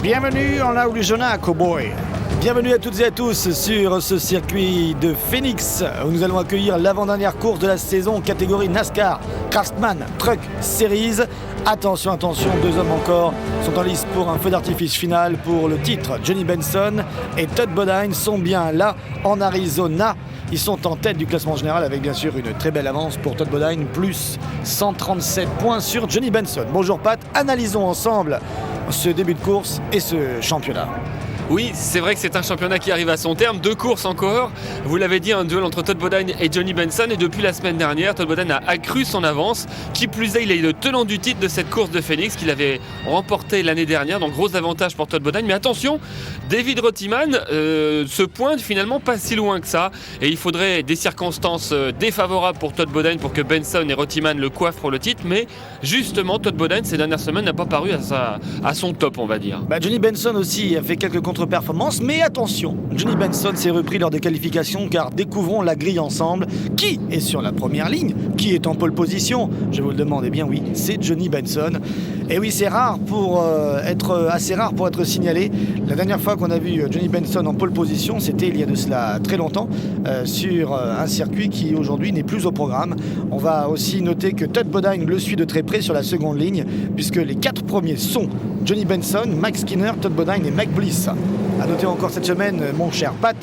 Bienvenue en Arizona, cowboy. Bienvenue à toutes et à tous sur ce circuit de Phoenix où nous allons accueillir l'avant-dernière course de la saison catégorie NASCAR Craftsman Truck Series. Attention, deux hommes encore sont en lice pour un feu d'artifice final pour le titre. Johnny Benson et Todd Bodine sont bien là en Arizona. Ils sont en tête du classement général avec bien sûr une très belle avance pour Todd Bodine, plus 137 points sur Johnny Benson. Bonjour Pat, analysons ensemble ce début de course et ce championnat. Oui, c'est vrai que c'est un championnat qui arrive à son terme. 2 courses encore. Vous l'avez dit, un duel entre Todd Bodine et Johnny Benson. Et depuis la semaine dernière, Todd Bodine a accru son avance. Qui plus est, il est le tenant du titre de cette course de Phoenix qu'il avait remporté l'année dernière. Donc gros avantage pour Todd Bodine. Mais attention, David Rottiman se pointe finalement pas si loin que ça. Et il faudrait des circonstances défavorables pour Todd Bodine pour que Benson et Rottiman le coiffent pour le titre. Mais justement, Todd Bodine, ces dernières semaines, n'a pas paru à son top, on va dire. Johnny Benson aussi a fait quelques contre-performances, mais attention, Johnny Benson s'est repris lors des qualifications car découvrons la grille ensemble. Qui est sur la première ligne? Qui est en pole position? Je vous le demande, eh bien oui, c'est Johnny Benson. Et oui, c'est rare pour assez rare pour être signalé. La dernière fois qu'on a vu Johnny Benson en pole position, c'était il y a de cela très longtemps sur un circuit qui aujourd'hui n'est plus au programme. On va aussi noter que Todd Bodine le suit de très près sur la seconde ligne, puisque les 4 premiers sont Johnny Benson, Mike Skinner, Todd Bodine et Mike Bliss. A noter encore cette semaine, mon cher Pat,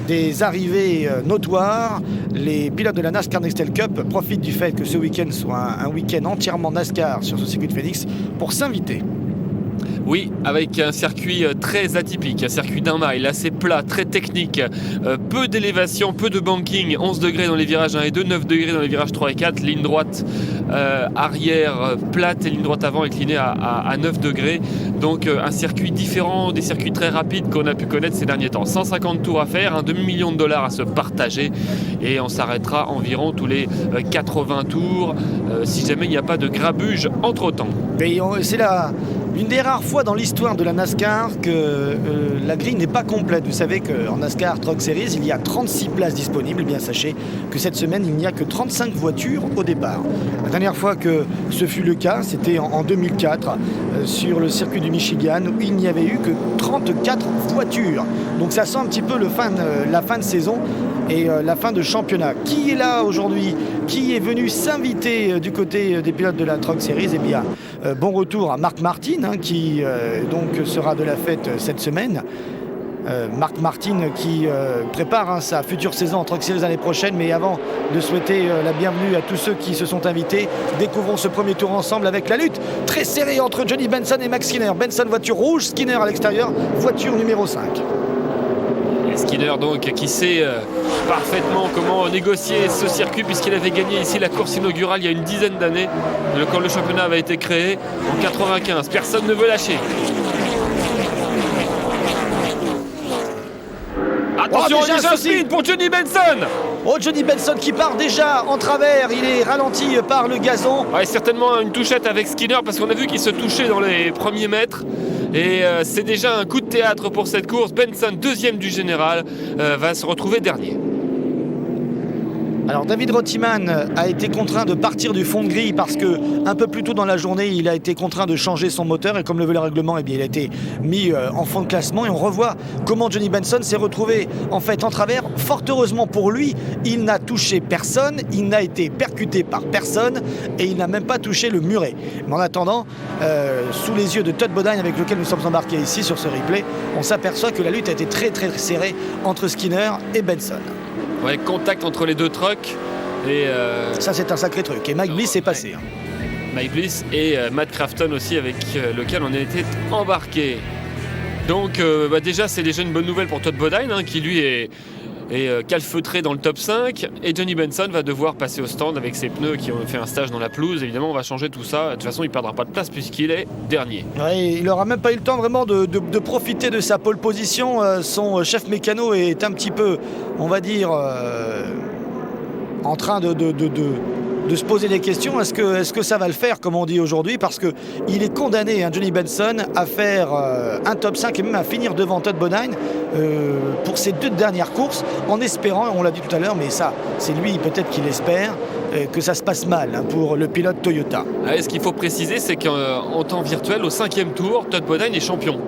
des arrivées notoires. Les pilotes de la NASCAR Next Cup profitent du fait que ce week-end soit un week-end entièrement NASCAR sur ce circuit de Phoenix pour s'inviter. Oui, avec un circuit très atypique, un circuit d'un mile, assez plat, très technique, peu d'élévation, peu de banking, 11 degrés dans les virages 1 et 2, 9 degrés dans les virages 3 et 4, ligne droite arrière plate et ligne droite avant inclinée à 9 degrés. Donc un circuit différent des circuits très rapides qu'on a pu connaître ces derniers temps. 150 tours à faire, un demi-million de dollars à se partager et on s'arrêtera environ tous les 80 tours si jamais il n'y a pas de grabuge entre-temps. Mais c'est une des rares fois dans l'histoire de la NASCAR que la grille n'est pas complète. Vous savez qu'en NASCAR Truck Series, il y a 36 places disponibles. Eh bien, sachez que cette semaine, il n'y a que 35 voitures au départ. La dernière fois que ce fut le cas, c'était en 2004 sur le circuit du Michigan où il n'y avait eu que 34 voitures. Donc ça sent un petit peu la fin de saison et la fin de championnat. Qui est là aujourd'hui? Qui est venu s'inviter du côté des pilotes de la Truck Series? Eh bien, bon retour à Mark Martin qui donc sera de la fête cette semaine. Mark Martin qui prépare sa future saison en Truck Series l'année prochaine. Mais avant de souhaiter la bienvenue à tous ceux qui se sont invités, découvrons ce premier tour ensemble avec la lutte très serrée entre Johnny Benson et Max Skinner. Benson voiture rouge, Skinner à l'extérieur, voiture numéro 5. Et Skinner donc qui sait parfaitement comment négocier ce circuit puisqu'il avait gagné ici la course inaugurale il y a une dizaine d'années quand le championnat avait été créé en 95. Personne ne veut lâcher. Attention, déjà speed pour Johnny Benson. Oh, Johnny Benson qui part déjà en travers, il est ralenti par le gazon. Ouais, certainement une touchette avec Skinner parce qu'on a vu qu'il se touchait dans les premiers mètres. Et c'est déjà un coup de théâtre pour cette course. Benson, deuxième du général, va se retrouver dernier. Alors David Rottiman a été contraint de partir du fond de grille parce que un peu plus tôt dans la journée il a été contraint de changer son moteur et comme le veut le règlement, eh bien, il a été mis en fond de classement et on revoit comment Johnny Benson s'est retrouvé en fait en travers. Fort heureusement pour lui, il n'a touché personne, il n'a été percuté par personne et il n'a même pas touché le muret. Mais en attendant, sous les yeux de Todd Bodine avec lequel nous sommes embarqués ici sur ce replay, on s'aperçoit que la lutte a été très très serrée entre Skinner et Benson. Ouais, contact entre les deux trucks. Et ça, c'est un sacré truc. Et Mike Bliss est passé. Mike Bliss et Matt Crafton aussi, avec lequel on a été embarqué. Donc, déjà, c'est déjà une bonne nouvelle pour Todd Bodine, qui lui est calfeutré dans le top 5. Et Johnny Benson va devoir passer au stand avec ses pneus qui ont fait un stage dans la pelouse. Évidemment, on va changer tout ça. De toute façon, il ne perdra pas de place puisqu'il est dernier. Ouais, il n'aura même pas eu le temps vraiment de profiter de sa pole position. Son chef mécano est un petit peu, on va dire, en train de se poser des questions. Est-ce que ça va le faire, comme on dit aujourd'hui, parce qu'il est condamné, Johnny Benson, à faire un top 5 et même à finir devant Todd Bodine pour ses 2 dernières courses, en espérant, on l'a dit tout à l'heure, mais ça, c'est lui peut-être qui l'espère, que ça se passe mal pour le pilote Toyota. Ce qu'il faut préciser, c'est qu'en temps virtuel, au 5e tour, Todd Bodine est champion.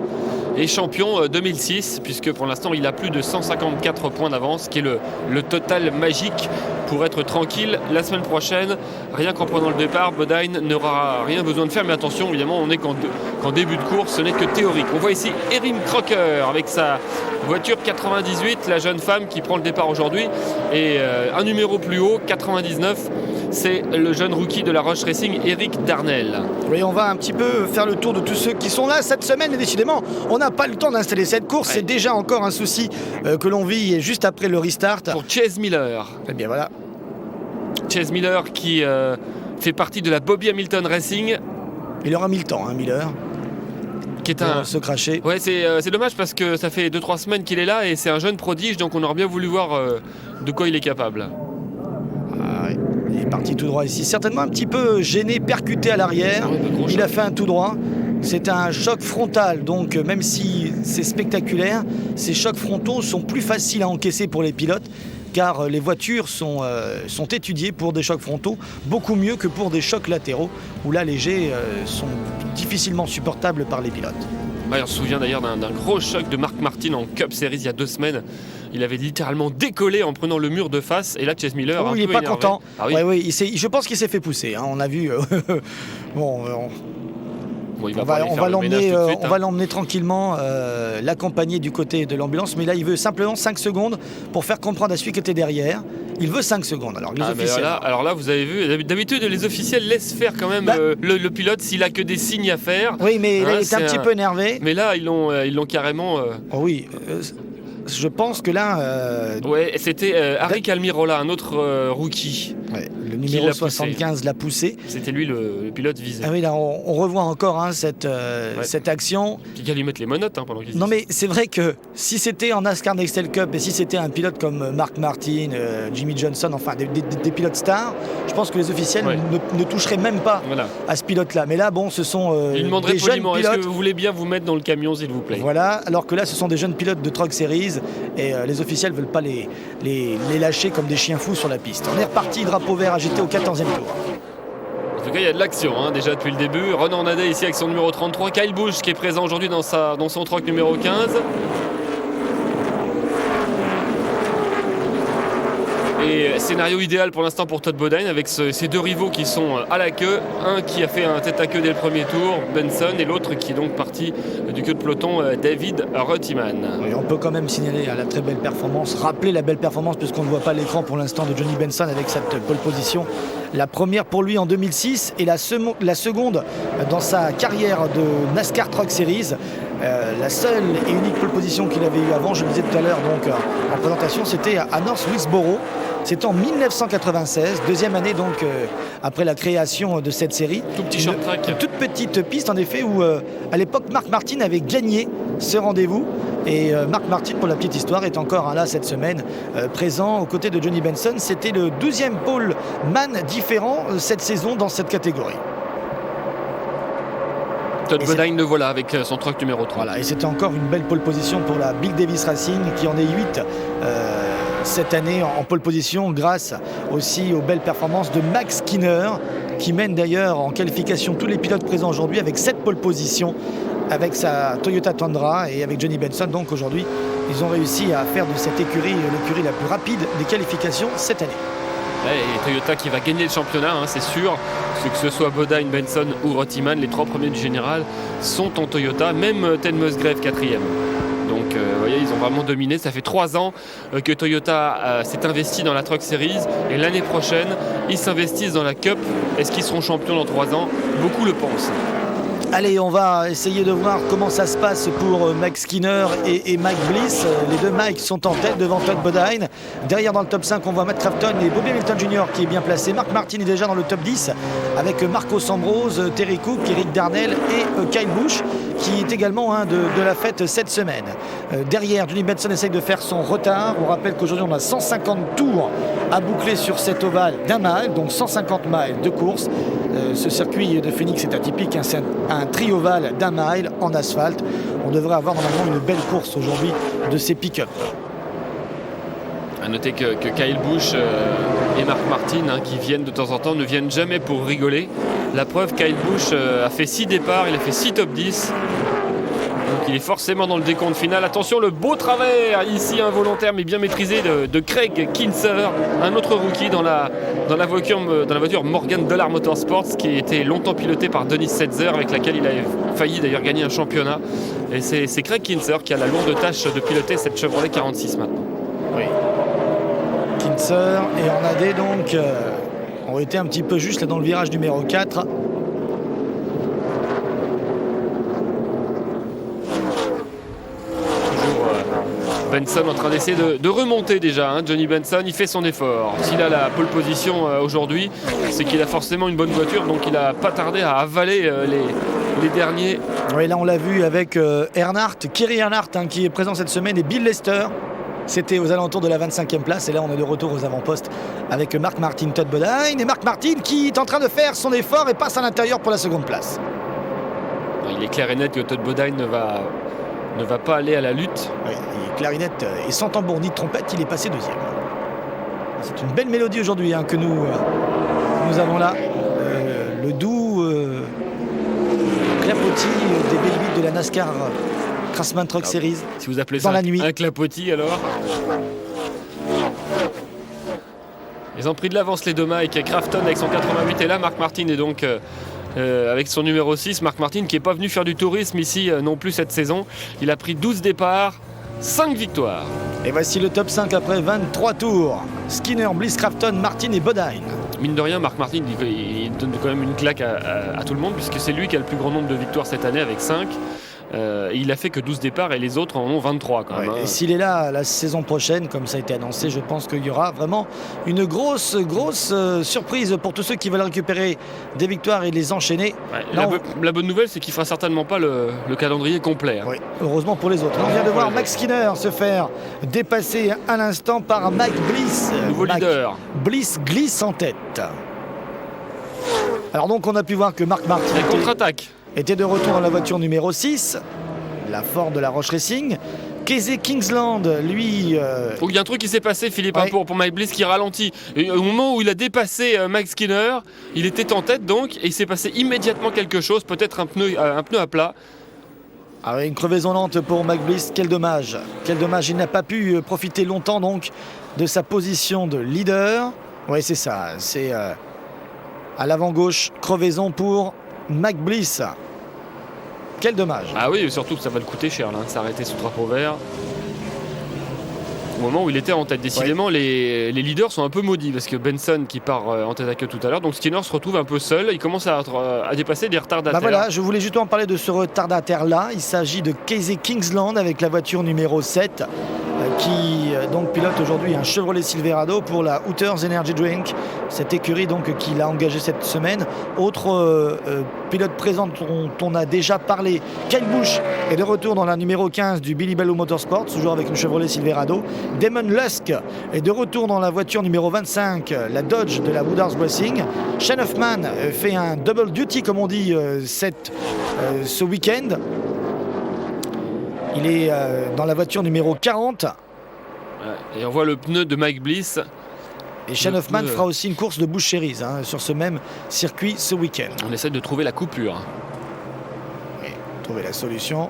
et champion 2006, puisque pour l'instant il a plus de 154 points d'avance, qui est le total magique pour être tranquille la semaine prochaine. Rien qu'en prenant le départ, Bodine n'aura rien besoin de faire, mais attention, évidemment, on est qu'en début de course, ce n'est que théorique. On voit ici Erin Crocker avec sa voiture 98, la jeune femme qui prend le départ aujourd'hui, et un numéro plus haut, 99, c'est le jeune rookie de la Roche Racing, Eric Darnell. Oui, on va un petit peu faire le tour de tous ceux qui sont là cette semaine, et décidément, on n'a pas le temps d'installer cette course. Ouais. C'est déjà encore un souci que l'on vit juste après le restart. Pour Chase Miller. Eh bien voilà. Chase Miller qui fait partie de la Bobby Hamilton Racing. Il aura mis le temps, hein, Miller. Qui est se cracher. Ouais, c'est dommage parce que ça fait 2-3 semaines qu'il est là et c'est un jeune prodige, donc on aurait bien voulu voir de quoi il est capable. Ah, il est parti tout droit ici, certainement un petit peu gêné, percuté à l'arrière. Il a fait un tout droit. C'est un choc frontal, donc même si c'est spectaculaire, ces chocs frontaux sont plus faciles à encaisser pour les pilotes, car les voitures sont étudiées pour des chocs frontaux beaucoup mieux que pour des chocs latéraux, où là légers sont difficilement supportables par les pilotes. Ouais, on se souvient d'ailleurs d'un gros choc de Mark Martin en Cup Series il y a 2 semaines. Il avait littéralement décollé en prenant le mur de face, et là Chase Miller il n'est pas énervé. content. Ah, oui. Ouais, je pense qu'il s'est fait pousser, hein. On a vu... bon, on va l'emmener tranquillement, l'accompagner du côté de l'ambulance, mais là il veut simplement 5 secondes pour faire comprendre à celui qui était derrière. Il veut 5 secondes. Alors, les officiels... alors là, vous avez vu, d'habitude les officiels laissent faire quand même le pilote s'il a que des signes à faire. Oui, mais là, il est un petit peu énervé. Mais là, ils l'ont carrément... Oh oui, je pense que là... Ouais, c'était Arik Almirola, un autre rookie. Ouais, le numéro 75 l'a poussé. C'était lui le pilote visé. Ah oui, là, on revoit encore cette action. Qui a lui mettre les menottes pendant qu'il... Non, mais c'est vrai que si c'était en NASCAR Next Cup et si c'était un pilote comme Mark Martin, Jimmy Johnson, enfin des pilotes stars, je pense que les officiels ne toucheraient même pas à ce pilote-là. Mais là, bon, ce sont ils demanderaient des jeunes poliment, pilotes. Est-ce que vous voulez bien vous mettre dans le camion, s'il vous plaît? Voilà, alors que là, ce sont des jeunes pilotes de Truck Series et les officiels ne veulent pas les lâcher comme des chiens fous sur la piste. On est reparti, drapeau vert agité au 14e tour. En tout cas, il y a de l'action déjà depuis le début. Renan Nadet ici avec son numéro 33. Kyle Busch qui est présent aujourd'hui dans son truck numéro 15. Et scénario idéal pour l'instant pour Todd Bodine avec ces 2 rivaux qui sont à la queue. Un qui a fait un tête à queue dès le premier tour, Benson, et l'autre qui est donc parti du queue de peloton, David Reutemann. Oui, on peut quand même signaler la très belle performance, rappeler la belle performance puisqu'on ne voit pas l'écran pour l'instant de Johnny Benson avec cette pole position. La première pour lui en 2006 et la seconde dans sa carrière de NASCAR Truck Series. La seule et unique pole position qu'il avait eue avant, je le disais tout à l'heure donc en présentation, c'était à North Wilkesboro. C'était en 1996, deuxième année donc après la création de cette série. Tout petit short track. Une toute petite piste en effet où à l'époque Mark Martin avait gagné ce rendez-vous. Et Mark Martin, pour la petite histoire, est encore là cette semaine, présent aux côtés de Johnny Benson. C'était le 12e pole man différent cette saison dans cette catégorie. Todd Bodine le voilà avec son truck numéro 3. Voilà, et c'était encore une belle pole position pour la Bill Davis Racing qui en est 8 cette année en pole position grâce aussi aux belles performances de Max Skinner qui mène d'ailleurs en qualification tous les pilotes présents aujourd'hui avec 7 pole positions avec sa Toyota Tundra et avec Johnny Benson. Donc aujourd'hui, ils ont réussi à faire de cette écurie l'écurie la plus rapide des qualifications cette année. Et Toyota qui va gagner le championnat, c'est sûr. Que ce soit Bodine, Benson ou Reutemann, les 3 premiers du général sont en Toyota, même Ted Musgrave 4e. Donc vous voyez, ils ont vraiment dominé. Ça fait 3 ans que Toyota s'est investi dans la Truck Series et l'année prochaine, ils s'investissent dans la Cup. Est-ce qu'ils seront champions dans 3 ans? Beaucoup le pensent. Allez, on va essayer de voir comment ça se passe pour Max Skinner et Mike Bliss. Les 2 Mike sont en tête devant Todd Bodine. Derrière dans le top 5, on voit Matt Crafton et Bobby Hamilton Jr. qui est bien placé. Mark Martin est déjà dans le top 10 avec Marcos Ambrose, Terry Cook, Eric Darnell et Kyle Busch qui est également de la fête cette semaine. Derrière, Johnny Benson essaye de faire son retard. On rappelle qu'aujourd'hui on a 150 tours à boucler sur cet ovale d'1 mile, donc 150 miles de course. Ce circuit de Phoenix est atypique, c'est un tri-ovale d'1 mile en asphalte. On devrait avoir normalement une belle course aujourd'hui de ces pick-up. À noter que Kyle Busch et Mark Martin, qui viennent de temps en temps, ne viennent jamais pour rigoler. La preuve, Kyle Busch a fait 6 départs, il a fait 6 top 10. Donc il est forcément dans le décompte final. Attention, le beau travers ici involontaire mais bien maîtrisé de Craig Kinser, un autre rookie dans la voiture Morgan Dollar Motorsports qui était longtemps pilotée par Denis Setzer, avec laquelle il a failli d'ailleurs gagner un championnat. Et c'est Craig Kinser qui a la lourde tâche de piloter cette Chevrolet 46 maintenant. Oui. Kinser et Hornaday donc ont été un petit peu juste là dans le virage numéro 4. Benson en train d'essayer de remonter déjà, hein. Johnny Benson, il fait son effort. S'il a la pole position aujourd'hui, c'est qu'il a forcément une bonne voiture, donc il n'a pas tardé à avaler les derniers. Oui, là on l'a vu avec Kerry Earnhardt hein, qui est présent cette semaine, et Bill Lester. C'était aux alentours de la 25e place, et là on est de retour aux avant-postes avec Mark Martin, Todd Bodine, et Mark Martin qui est en train de faire son effort et passe à l'intérieur pour la seconde place. Il est clair et net que Todd Bodine ne va pas aller à la lutte. Oui, et clarinette et sans tambour ni de trompette, il est passé deuxième. C'est une belle mélodie aujourd'hui hein, que nous avons là. Le doux clapotis des bébites de la NASCAR Craftsman Truck Series. Si vous appelez dans ça la nuit. Un clapotis alors. Ils ont pris de l'avance les deux Mike. Crafton avec son 88 et là Mark Martin est donc avec son numéro 6. Mark Martin qui n'est pas venu faire du tourisme ici non plus cette saison. Il a pris 12 départs, 5 victoires. Et voici le top 5 après 23 tours. Skinner, Bliss, Crafton, Martin et Bodine. Mine de rien, Mark Martin il donne quand même une claque à tout le monde, puisque c'est lui qui a le plus grand nombre de victoires cette année avec 5. Il a fait que 12 départs et les autres en ont 23 quand même. Ouais, et s'il est là la saison prochaine, comme ça a été annoncé, je pense qu'il y aura vraiment une grosse surprise pour tous ceux qui veulent récupérer des victoires et les enchaîner. Ouais, là, la bonne nouvelle, c'est qu'il fera certainement pas le calendrier complet. Hein. Oui, heureusement pour les autres. On vient de voir Max Skinner se faire dépasser à l'instant par Mike Bliss. Nouveau leader. Bliss glisse en tête. Alors donc on a pu voir que Mark Martin était de retour dans la voiture numéro 6, la Ford de la Roche Racing. Casey Kingsland, lui... Il y a un truc qui s'est passé, Philippe, ouais. pour Mike Bliss qui ralentit. Et au moment où il a dépassé Mike Skinner, il était en tête donc, et il s'est passé immédiatement quelque chose, peut-être un pneu à plat. Ah oui, une crevaison lente pour Mike Bliss, quel dommage. Quel dommage, il n'a pas pu profiter longtemps donc de sa position de leader. Oui, c'est ça, c'est à l'avant-gauche, crevaison pour Mike Bliss. Quel dommage. Ah oui, surtout que ça va le coûter cher, là, de s'arrêter sous drapeau vert. Au moment où il était en tête, décidément, les leaders sont un peu maudits, parce que Benson qui part en tête à queue tout à l'heure, donc Skinner se retrouve un peu seul, il commence à dépasser des retardataires. Voilà, je voulais justement parler de ce retardataire-là. Il s'agit de Casey Kingsland avec la voiture numéro 7, qui donc pilote aujourd'hui un Chevrolet Silverado pour la Hooters Energy Drink, cette écurie donc qu'il a engagée cette semaine. Autre pilote présent dont on a déjà parlé, Kyle Busch est de retour dans la numéro 15 du Billy Bello Motorsports, toujours avec une Chevrolet Silverado. Damon Lusk est de retour dans la voiture numéro 25, la Dodge de la Woodard Racing. Shane Hoffman fait un double duty comme on dit ce week-end. Il est dans la voiture numéro 40. Et on voit le pneu de Mike Bliss. Et Shane Hoffman fera aussi une course de Busch Series sur ce même circuit ce week-end. On essaie de trouver la coupure. Oui, trouver la solution.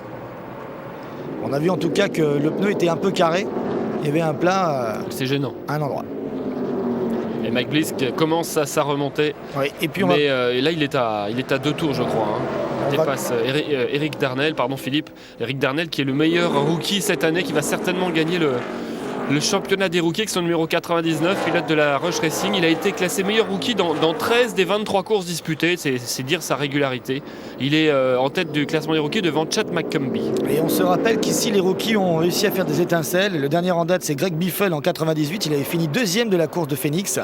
On a vu en tout cas que le pneu était un peu carré. Il y avait un plat c'est gênant. À un endroit. Et Mike Bliss commence à sa remontée. Oui, et puis et là il est à 2 tours je crois. Il dépasse Eric Darnell, Philippe. Eric Darnell qui est le meilleur rookie cette année, qui va certainement gagner le championnat des rookies avec son numéro 99, pilote de la Rush Racing. Il a été classé meilleur rookie dans 13 des 23 courses disputées, c'est dire sa régularité. Il est en tête du classement des rookies devant Chad McCumbee. Et on se rappelle qu'ici les rookies ont réussi à faire des étincelles. Le dernier en date c'est Greg Biffle en 98, il avait fini deuxième de la course de Phoenix.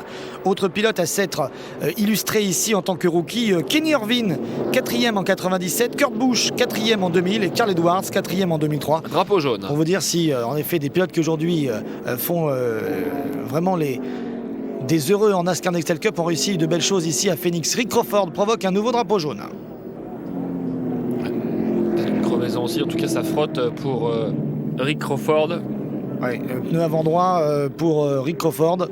Autre pilote à s'être illustré ici en tant que rookie, Kenny Irvine, 4e en 97, Kurt Busch 4e en 2000 et Carl Edwards 4e en 2003. Drapeau jaune. Pour vous dire si en effet des pilotes qui aujourd'hui font vraiment des heureux en NASCAR Next Cup ont réussi de belles choses ici à Phoenix. Rick Crawford provoque un nouveau drapeau jaune. Une crevaison aussi, en tout cas ça frotte pour Rick Crawford. Ouais, pneu avant droit pour Rick Crawford.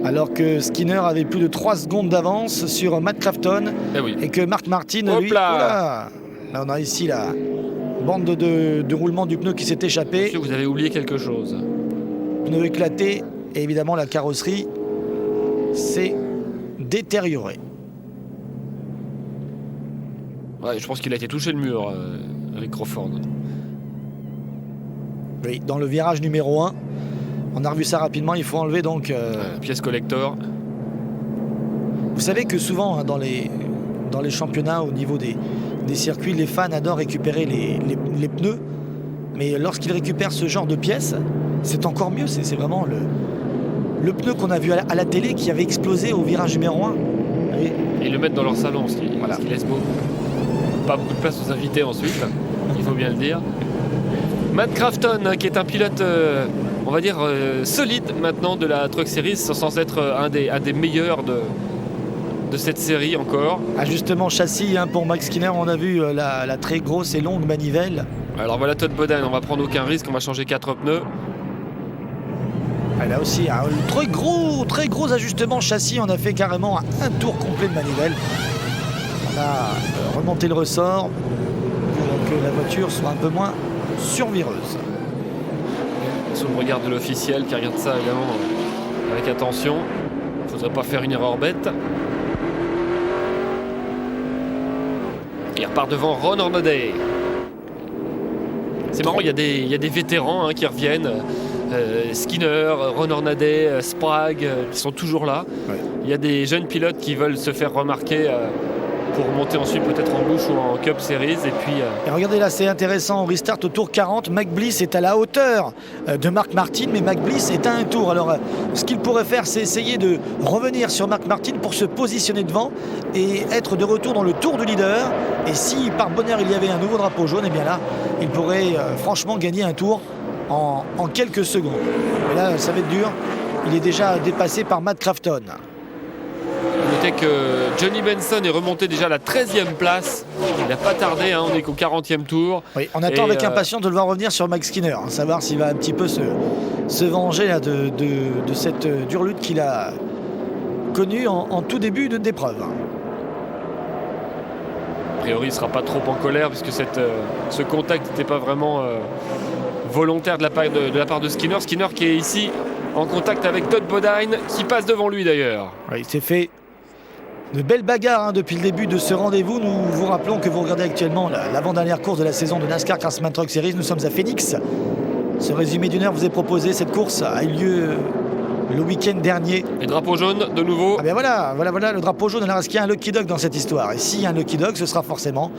Alors que Skinner avait plus de 3 secondes d'avance sur Matt Crafton. Oui. Et que Mark Martin, lui... Là on a ici bande de roulement du pneu qui s'est échappée. Monsieur, vous avez oublié quelque chose. Pneu éclaté et évidemment la carrosserie s'est détériorée. Ouais, je pense qu'il a été touché le mur, avec Crawford. Oui, dans le virage numéro 1. On a revu ça rapidement, il faut enlever donc... Pièce collector. Vous savez que souvent, hein, dans les championnats, au niveau des circuits, les fans adorent récupérer les pneus. Mais lorsqu'ils récupèrent ce genre de pièces, c'est encore mieux. C'est vraiment le pneu qu'on a vu à la télé qui avait explosé au virage numéro 1. Et ils le mettent dans leur salon, ce qui laisse pas beaucoup de place aux invités ensuite, il faut bien le dire. Matt Crafton, qui est un pilote, on va dire, solide maintenant de la Truck Series, sans être un des meilleurs de cette série encore. Ajustement châssis pour Mike Skinner, on a vu la très grosse et longue manivelle. Alors voilà Todd Bodine, on va prendre aucun risque, on va changer 4 pneus. Là aussi, un très gros ajustement châssis, on a fait carrément un tour complet de manivelle. On a remonté le ressort pour que la voiture soit un peu moins survireuse. Sous le regard de l'officiel qui regarde ça évidemment avec attention. Il ne faudrait pas faire une erreur bête. Il repart devant Ron Hornaday. C'est marrant, il y a des vétérans qui reviennent. Skinner, Ron Hornaday, Sprague, qui sont toujours là. Ouais. Il y a des jeunes pilotes qui veulent se faire remarquer pour monter ensuite peut-être en Busch ou en Cup Series. Et puis, et regardez là, c'est intéressant, on restart au tour 40. Mac Bliss est à la hauteur de Mark Martin, mais Mac Bliss est à un tour. Alors ce qu'il pourrait faire, c'est essayer de revenir sur Mark Martin pour se positionner devant et être de retour dans le tour du leader. Et si par bonheur il y avait un nouveau drapeau jaune, et bien là, il pourrait franchement gagner un tour en quelques secondes. Mais là, ça va être dur. Il est déjà dépassé par Matt Crafton. Notez que Johnny Benson est remonté déjà à la 13e place. Il n'a pas tardé, on est qu'au 40e tour. Oui, on attend avec impatience de le voir revenir sur Mike Skinner, savoir s'il va un petit peu se venger là, de cette dure lutte qu'il a connue en tout début d'épreuve. A priori, il ne sera pas trop en colère puisque ce contact n'était pas vraiment volontaire de la part de Skinner. Skinner qui est ici en contact avec Todd Bodine qui passe devant lui d'ailleurs. Oui, il s'est fait de belles bagarres depuis le début de ce rendez-vous. Nous vous rappelons que vous regardez actuellement l'avant-dernière course de la saison de NASCAR Craftsman Truck Series. Nous sommes à Phoenix. Ce résumé d'une heure vous est proposé. Cette course a eu lieu le week-end dernier. Et drapeau jaune de nouveau. Ah bien voilà, le drapeau jaune. Alors est-ce qu'il y a un Lucky Dog dans cette histoire? Et s'il y a un Lucky Dog, ce sera forcément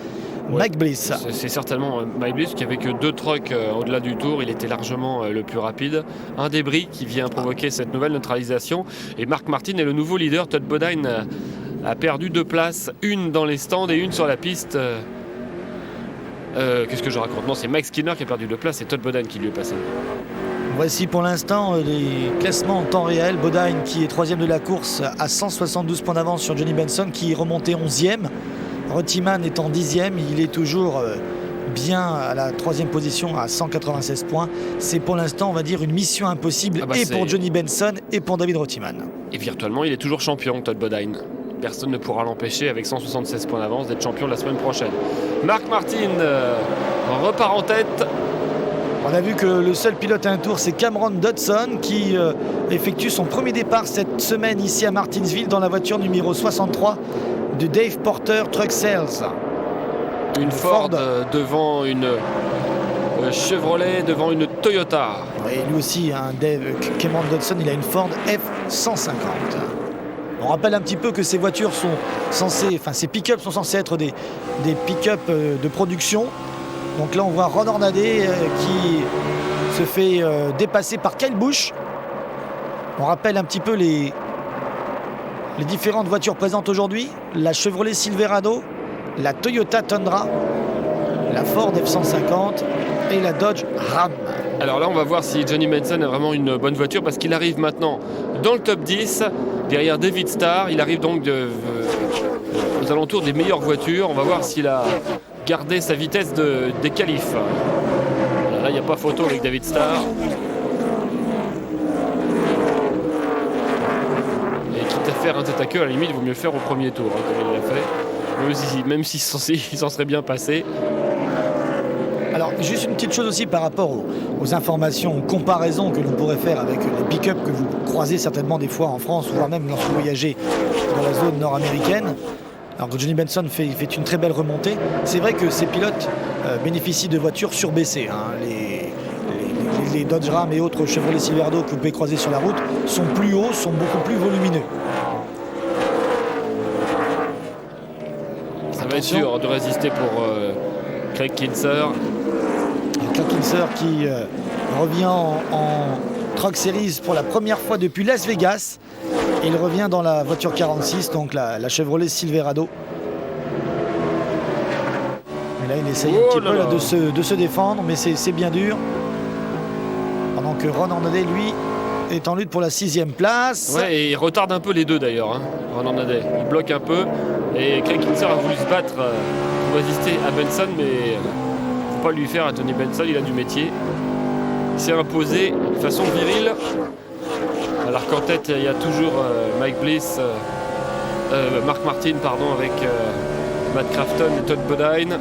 Mike Bliss. C'est certainement Mike Bliss qui avait que 2 trucks au-delà du tour. Il était largement le plus rapide. Un débris qui vient provoquer cette nouvelle neutralisation. Et Mark Martin est le nouveau leader. Todd Bodine a perdu 2 places, une dans les stands et une sur la piste. Qu'est-ce que je raconte? Non, c'est Mike Skinner qui a perdu 2 places et Todd Bodine qui lui est passé. Voici pour l'instant les classements en temps réel. Bodine qui est 3e de la course à 172 points d'avance sur Johnny Benson qui est remonté 11e. Rottiman est en 10e, il est toujours bien à la 3e position à 196 points. C'est pour l'instant, on va dire, une mission impossible pour Johnny Benson et pour David Rottiman. Et virtuellement, il est toujours champion, Todd Bodine. Personne ne pourra l'empêcher, avec 176 points d'avance, d'être champion la semaine prochaine. Mark Martin repart en tête. On a vu que le seul pilote à un tour, c'est Cameron Dodson qui effectue son premier départ cette semaine ici à Martinsville dans la voiture numéro 63 de Dave Porter Truck Sales. Une Ford devant une Chevrolet, devant une Toyota. Et lui aussi, Cameron Dodson, il a une Ford F-150. On rappelle un petit peu que ces voitures sont censées, ces pick-up sont censés être des pick-up de production. Donc là, on voit Ron Hornaday qui se fait dépasser par Kyle Busch. On rappelle un petit peu les différentes voitures présentes aujourd'hui. La Chevrolet Silverado, la Toyota Tundra, la Ford F-150 et la Dodge Ram. Alors là, on va voir si Johnny Benson a vraiment une bonne voiture parce qu'il arrive maintenant dans le top 10 derrière David Starr. Il arrive donc aux alentours des meilleures voitures. On va voir s'il a gardé sa vitesse des qualifs. Là, il n'y a pas photo avec David Starr. Et quitte à faire un tête à queue, à la limite, il vaut mieux le faire au premier tour, comme il l'a fait. Même s'il s'en serait bien passé. Alors, juste une petite chose aussi par rapport aux informations, aux comparaisons que l'on pourrait faire avec les pick-up que vous croisez certainement des fois en France, voire même lorsque vous voyagez dans la zone nord-américaine. Alors que Johnny Benson fait une très belle remontée. C'est vrai que ces pilotes bénéficient de voitures surbaissées. Hein. Les Dodge Ram et autres Chevrolet Silverado que vous pouvez croiser sur la route sont plus hauts, sont beaucoup plus volumineux. Ça va être dur de résister pour Craig Kinser. Craig Kinser qui revient en Truck Series pour la première fois depuis Las Vegas. Il revient dans la voiture 46, donc la Chevrolet Silverado. Et là, il essaye un petit peu là, de se défendre, mais c'est bien dur. Pendant que Ron Hornaday, lui, est en lutte pour la 6e place. Ouais, et il retarde un peu les deux d'ailleurs, hein, Ron Hornaday. Il bloque un peu. Et Craig Kinser a voulu se battre pour résister à Benson, mais faut pas lui faire à Johnny Benson, il a du métier. Il s'est imposé de façon virile. Alors qu'en tête, il y a toujours Mike Bliss, Mark Martin, avec Matt Crafton et Todd Bodine.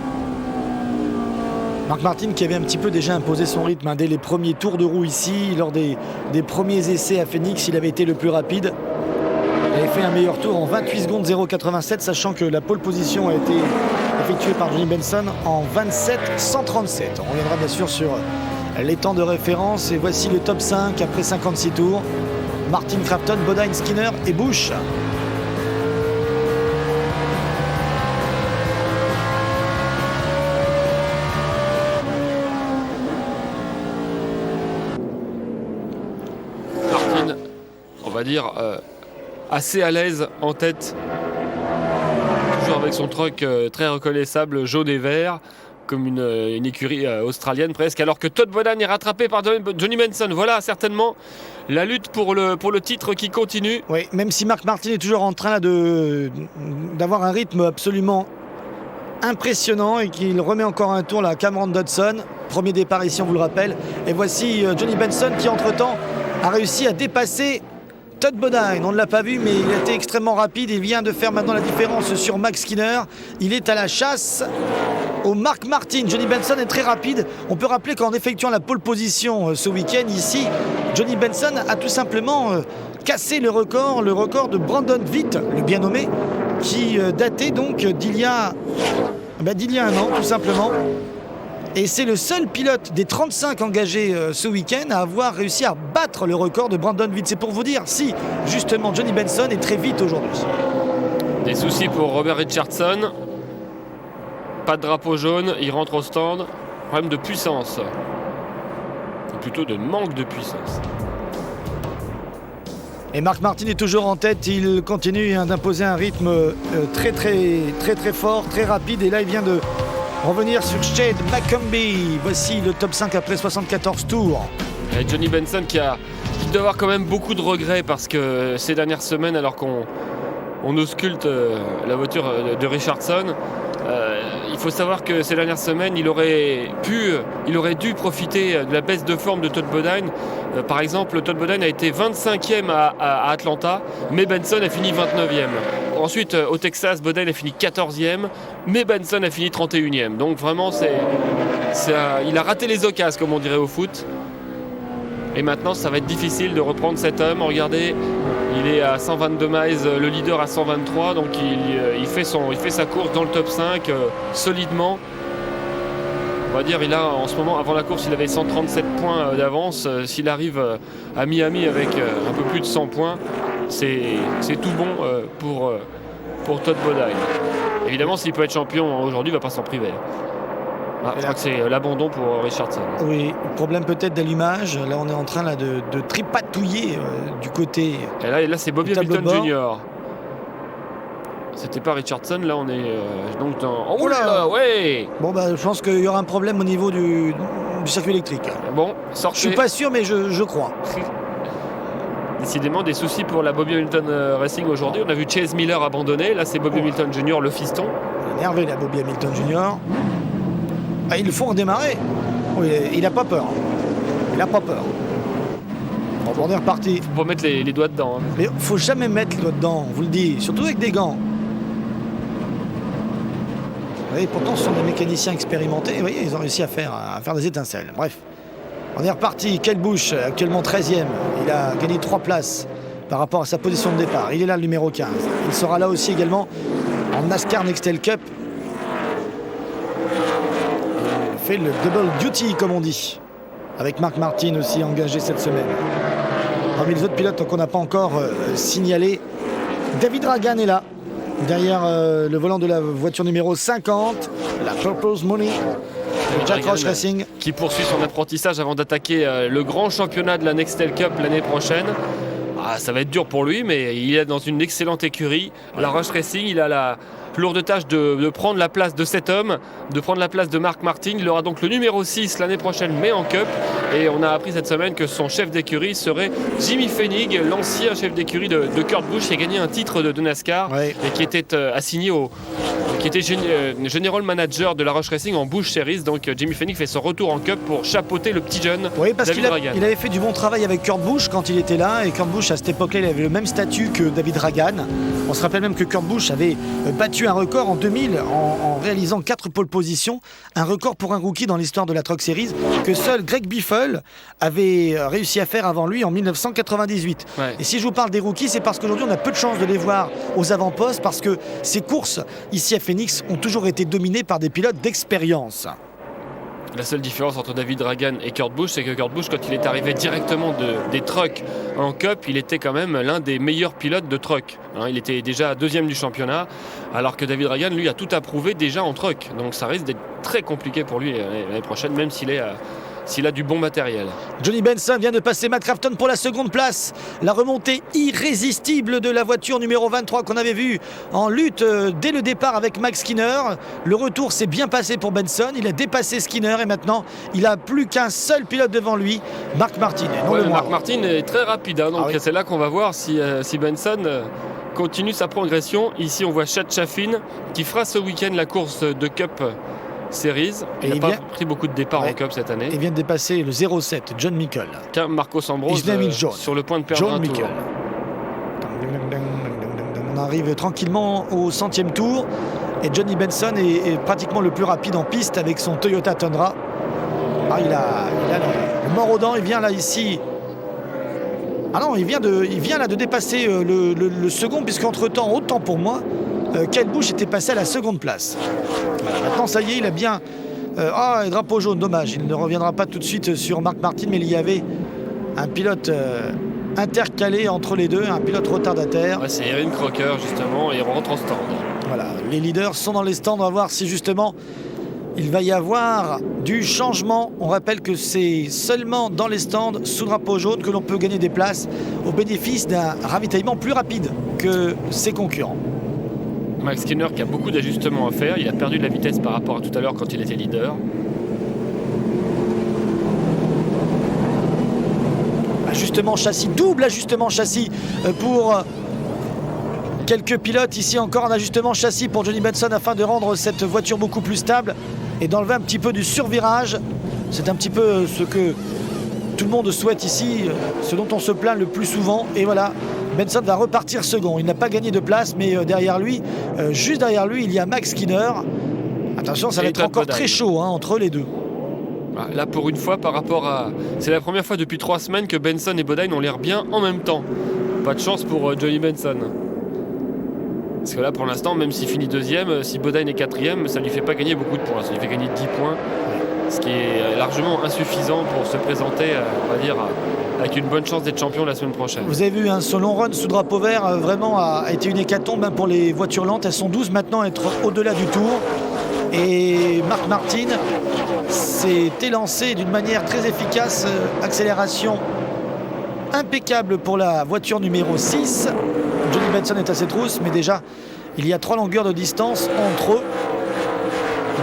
Mark Martin qui avait un petit peu déjà imposé son rythme dès les premiers tours de roue ici, lors des premiers essais à Phoenix, il avait été le plus rapide. Il avait fait un meilleur tour en 28 secondes 0,87, sachant que la pole position a été effectuée par Johnny Benson en 27,137. On reviendra bien sûr sur les temps de référence et voici le top 5 après 56 tours. Martin, Crafton, Bodine, Skinner et Busch. Martin, on va dire, assez à l'aise en tête. Toujours avec son truck très reconnaissable, jaune et vert, comme une écurie australienne presque, alors que Todd Bodine est rattrapé par Johnny Benson. Voilà certainement la lutte pour le titre qui continue. Oui, même si Mark Martin est toujours en train d'avoir un rythme absolument impressionnant et qu'il remet encore un tour là, à Cameron Dodson. Premier départ ici, on vous le rappelle. Et voici Johnny Benson qui entre-temps a réussi à dépasser Todd Bodine. On ne l'a pas vu, mais il a été extrêmement rapide. Il vient de faire maintenant la différence sur Max Skinner. Il est à la chasse au Mark Martin. Johnny Benson est très rapide. On peut rappeler qu'en effectuant la pole position ce week-end ici, Johnny Benson a tout simplement cassé le record de Brandon Vitt, le bien nommé, qui datait donc d'il y a un an tout simplement. Et c'est le seul pilote des 35 engagés ce week-end à avoir réussi à battre le record de Brandon Vitt. C'est pour vous dire si justement Johnny Benson est très vite aujourd'hui. Des soucis pour Robert Richardson. Pas de drapeau jaune, il rentre au stand. Problème de puissance. Ou plutôt de manque de puissance. Et Mark Martin est toujours en tête, il continue d'imposer un rythme très fort, très rapide. Et là il vient de revenir sur Shade McCombie. Voici le top 5 après 74 tours. Et Johnny Benson qui doit avoir quand même beaucoup de regrets parce que ces dernières semaines, alors qu'on ausculte la voiture de Richardson, il faut savoir que ces dernières semaines, il aurait dû profiter de la baisse de forme de Todd Bodine. Par exemple, Todd Bodine a été 25e à Atlanta, mais Benson a fini 29e. Ensuite, au Texas, Bodine a fini 14e, mais Benson a fini 31e. Donc vraiment, il a raté les occasions, comme on dirait au foot. Et maintenant, ça va être difficile de reprendre cet homme. Regardez, il est à 122 miles, le leader à 123, donc il fait sa course dans le top 5 solidement. On va dire, en ce moment, avant la course, il avait 137 points d'avance. S'il arrive à Miami avec un peu plus de 100 points, c'est tout bon pour Todd Bodine. Évidemment, s'il peut être champion aujourd'hui, il ne va pas s'en priver. Je crois que c'est l'abandon pour Richardson. Oui, problème peut-être d'allumage. Là, on est en train de tripatouiller du côté. Et là c'est Bobby Hamilton Jr. C'était pas Richardson. Là, on est donc dans. Oh là, ouais. Bon, je pense qu'il y aura un problème au niveau du circuit électrique. Bon, sortez. Je suis pas sûr, mais je crois. Décidément, des soucis pour la Bobby Hamilton Racing aujourd'hui. On a vu Chase Miller abandonner. Là, c'est Bobby Hamilton Jr., le fiston. Énervé, la Bobby Hamilton Jr. Ah, ils le font redémarrer. Oui, il n'a pas peur. Il n'a pas peur. Bon, on est reparti. Faut pas mettre les doigts dedans. Hein. Mais faut jamais mettre les doigts dedans, on vous le dit. Surtout avec des gants. Et pourtant, ce sont des mécaniciens expérimentés. Et, vous voyez, ils ont réussi à faire des étincelles. Bref, on est reparti. Kyle Busch, actuellement 13e. Il a gagné 3 places par rapport à sa position de départ. Il est là, le numéro 15. Il sera là aussi également en NASCAR Nextel Cup. Il fait le double duty, comme on dit, avec Mark Martin aussi engagé cette semaine. Parmi les autres pilotes qu'on n'a pas encore signalé, David Dragan est là, derrière le volant de la voiture numéro 50, la Purpose Money de Jack Roush Racing. Qui poursuit son apprentissage avant d'attaquer le grand championnat de la Nextel Cup l'année prochaine. Ça va être dur pour lui, mais il est dans une excellente écurie. La Roush Racing, il a la lourde tâche de prendre la place de cet homme, de prendre la place de Mark Martin. Il aura donc le numéro 6 l'année prochaine, mais en Cup. Et on a appris cette semaine que son chef d'écurie serait Jimmy Fenig, l'ancien chef d'écurie de Kurt Busch, qui a gagné un titre de NASCAR et qui était assigné qui était General Manager de la Roush Racing en Busch Series. Donc Jimmy Fenig fait son retour en Cup pour chapeauter le petit jeune. Oui, parce David Dragan. Il avait fait du bon travail avec Kurt Busch quand il était là. Et Kurt Busch, à cette époque-là, il avait le même statut que David Dragan. On se rappelle même que Kurt Busch avait battu un record en 2000 en réalisant 4 pole positions. Un record pour un rookie dans l'histoire de la Truck Series que seul Greg Biffle avait réussi à faire avant lui en 1998. Ouais. Et si je vous parle des rookies, c'est parce qu'aujourd'hui, on a peu de chance de les voir aux avant-postes parce que ces courses, ici à Phoenix, ont toujours été dominées par des pilotes d'expérience. La seule différence entre David Dragan et Kurt Busch, c'est que Kurt Busch, quand il est arrivé directement des trucks en Cup, il était quand même l'un des meilleurs pilotes de truck. Il était déjà 2e du championnat, alors que David Dragan, lui, a tout approuvé déjà en truck. Donc ça risque d'être très compliqué pour lui l'année prochaine, même s'il a du bon matériel. Johnny Benson vient de passer Matt Crafton pour la seconde place. La remontée irrésistible de la voiture numéro 23 qu'on avait vue en lutte dès le départ avec Max Skinner. Le retour s'est bien passé pour Benson. Il a dépassé Skinner et maintenant il n'a plus qu'un seul pilote devant lui, Mark Martin. Mark Martin est très rapide, donc c'est là qu'on va voir si Benson continue sa progression. Ici on voit Chad Chaffin qui fera ce week-end la course de Cup Series. Il n'a pas pris beaucoup de départs en Cup cette année. Il vient de dépasser le 0,7, John Mickle. Marcos Ambrose sur le point de perdre un tour. On arrive tranquillement au 100e tour et Johnny Benson est pratiquement le plus rapide en piste avec son Toyota Tundra. Il a le mort aux dents, il vient là ici. Il vient là de dépasser le second, puisqu'entre-temps, autant pour moi, Kyle Busch était passé à la seconde place. Voilà, maintenant, ça y est, il a bien... drapeau jaune, dommage. Il ne reviendra pas tout de suite sur Mark Martin, mais il y avait un pilote intercalé entre les deux, un pilote retardataire. C'est Erin Crocker, justement, et il rentre en stand. Voilà, les leaders sont dans les stands. On va voir si, justement, il va y avoir du changement. On rappelle que c'est seulement dans les stands, sous drapeau jaune, que l'on peut gagner des places au bénéfice d'un ravitaillement plus rapide que ses concurrents. Max Skinner qui a beaucoup d'ajustements à faire. Il a perdu de la vitesse par rapport à tout à l'heure quand il était leader. Ajustement châssis, double ajustement châssis pour quelques pilotes. Ici encore un ajustement châssis pour Johnny Benson afin de rendre cette voiture beaucoup plus stable et d'enlever un petit peu du survirage. C'est un petit peu ce que tout le monde souhaite ici, ce dont on se plaint le plus souvent. Et voilà, Benson va repartir second. Il n'a pas gagné de place, mais derrière lui, juste derrière lui, il y a Max Skinner. Attention, ça va être encore très chaud entre les deux. Là, pour une fois, par rapport à... C'est la première fois depuis 3 semaines que Benson et Bodine ont l'air bien en même temps. Pas de chance pour Johnny Benson. Parce que là, pour l'instant, même s'il finit 2e, si Bodine est 4e, ça ne lui fait pas gagner beaucoup de points. Ça lui fait gagner 10 points. Ce qui est largement insuffisant pour se présenter, on va dire, avec une bonne chance d'être champion la semaine prochaine. Vous avez vu, ce long run sous drapeau vert vraiment a été une hécatombe pour les voitures lentes. Elles sont 12 maintenant à être au-delà du tour. Et Mark Martin s'est élancé d'une manière très efficace. Accélération impeccable pour la voiture numéro 6. Johnny Benson est à ses trousses, mais déjà, il y a 3 longueurs de distance entre eux.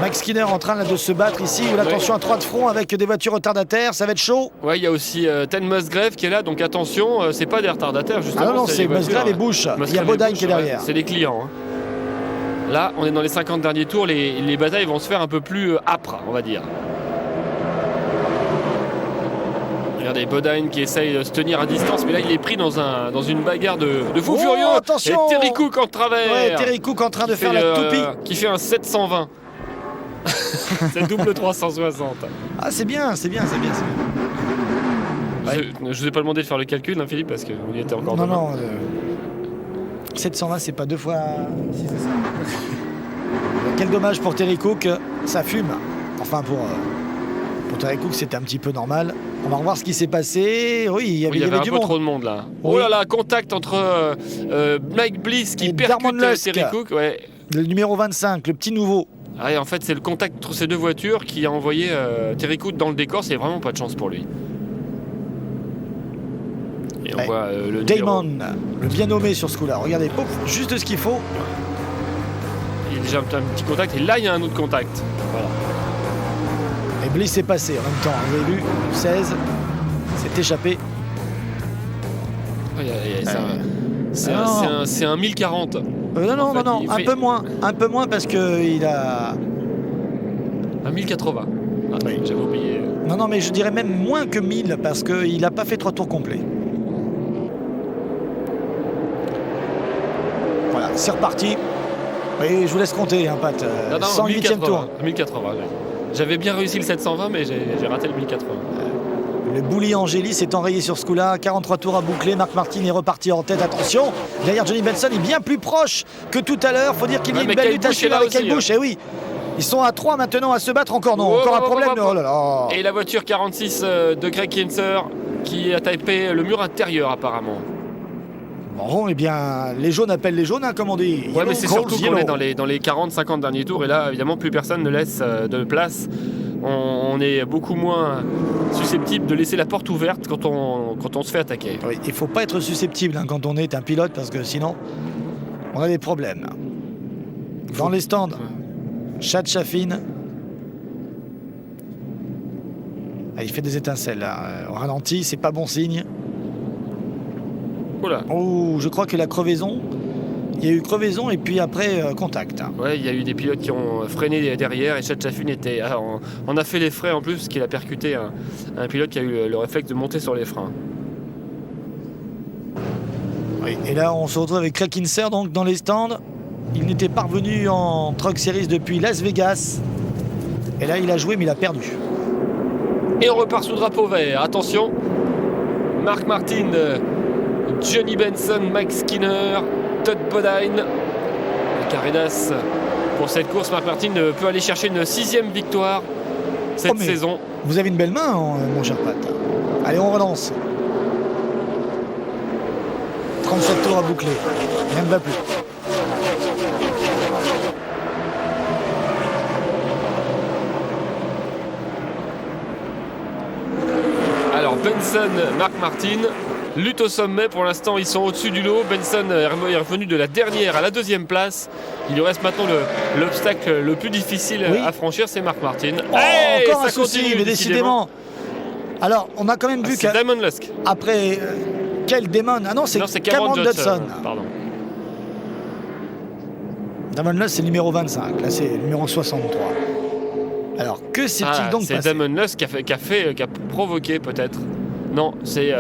Max Skinner en train de se battre ici. Attention à 3 de front avec des voitures retardataires, ça va être chaud. Ouais, il y a aussi Ten Musgrave qui est là, donc attention, c'est pas des retardataires justement. Non, c'est Musgrave et Busch. Il y a Bodine qui est derrière. C'est les clients. Là, on est dans les 50 derniers tours, les batailles vont se faire un peu plus âpres, on va dire. Regardez, Bodine qui essaye de se tenir à distance, mais là il est pris dans une bagarre de fou furieux. Attention. Et Terry Cook en travers. Terry Cook en train de faire la toupie. Qui fait un 720. C'est double 360. Ah, c'est bien. Ouais. Je vous ai pas demandé de faire le calcul, hein, Philippe, parce que vous y étiez encore demain. Non. 720, c'est pas 2 fois 6, c'est ça. Quel dommage pour Terry Cook, ça fume. Enfin, pour Terry Cook, c'était un petit peu normal. On va revoir ce qui s'est passé. Oui, il y avait un du peu monde. trop de monde là. Oui. Oh là là, contact entre Mike Bliss qui Et percute Damon Lusk. Terry Cook. Ouais. Le numéro 25, le petit nouveau. Ah, et en fait, c'est le contact entre ces deux voitures qui a envoyé Terry Cook dans le décor. C'est vraiment pas de chance pour lui. Et on voit le Damon, numéro... le bien nommé sur ce coup-là. Regardez, pouf, juste ce qu'il faut. Il y a déjà un petit contact et là, il y a un autre contact. Voilà. Et Bliss est passé en même temps. Vous avez vu, 16, s'est échappé. C'est un 1040. Non, Il un fait- peu moins parce qu'il a... Un 1080. Ah, Oui. J'avais oublié. Non, mais je dirais même moins que 1000 parce qu'il n'a pas fait 3 tours complets. Voilà, c'est reparti. Oui, je vous laisse compter, hein, Pat. Non, 108e 1080, tour. 1080. Ouais. J'avais bien réussi le 720, mais j'ai raté le 1080. Le Bouli Angéli s'est enrayé sur ce coup-là. 43 tours à boucler. Marc Martin est reparti en tête. Attention, derrière Johnny Benson est bien plus proche que tout à l'heure. Faut dire qu'il y a une mais belle Kyle lutte à Busch est suivre là avec aussi, Kyle Busch. Eh oui, ils sont à 3 maintenant à se battre. Encore non, encore un problème. Oh là là. Et la voiture 46 de Greg Kinser qui a tapé le mur intérieur apparemment. Bon, eh bien, les jaunes appellent les jaunes, hein, comme on dit. Ouais, Yellow mais c'est calls surtout qu'on est yellow. dans les 40-50 derniers tours et là, évidemment, plus personne ne laisse de place. On est beaucoup moins susceptible de laisser la porte ouverte quand on se fait attaquer. Oui, il faut pas être susceptible, hein, quand on est un pilote parce que sinon, on a des problèmes. Dans les stands, Chad Chaffin. Ah, il fait des étincelles là. Au ralenti, c'est pas bon signe. Voilà. Oh, je crois que la crevaison. Il y a eu crevaison et puis après contact. Ouais, il y a eu des pilotes qui ont freiné derrière et Chad Chaffin on a fait les frais en plus parce qu'il a percuté un pilote qui a eu le réflexe de monter sur les freins. Oui, et là, on se retrouve avec Craig Kinser donc dans les stands. Il n'était pas revenu en Truck Series depuis Las Vegas. Et là, il a joué, mais il a perdu. Et on repart sous drapeau vert. Attention, Mark Martin, Johnny Benson, Mike Skinner, Todd Bodine. Carreras pour cette course. Mark Martin peut aller chercher une 6e victoire cette mais saison. Vous avez une belle main, hein, mon cher Pat. Allez, on relance. 37 tours à boucler. Rien ne va plus. Alors Benson, Mark Martin, lutte au sommet. Pour l'instant, ils sont au-dessus du lot. Benson est revenu de la dernière à la 2e place. Il lui reste maintenant l'obstacle le plus difficile à franchir, c'est Mark Martin. Oh, Hey, encore un ça souci, continue, mais décidément. Alors, on a quand même vu C'est Damon Lusk. qu'après... quel Damon? Ah non, c'est Cameron Dodson. Pardon. Damon Lusk, c'est le numéro 25. Là, c'est le numéro 63. Alors, que s'est-il donc c'est passé? Damon Lusk qui a provoqué peut-être. Non, c'est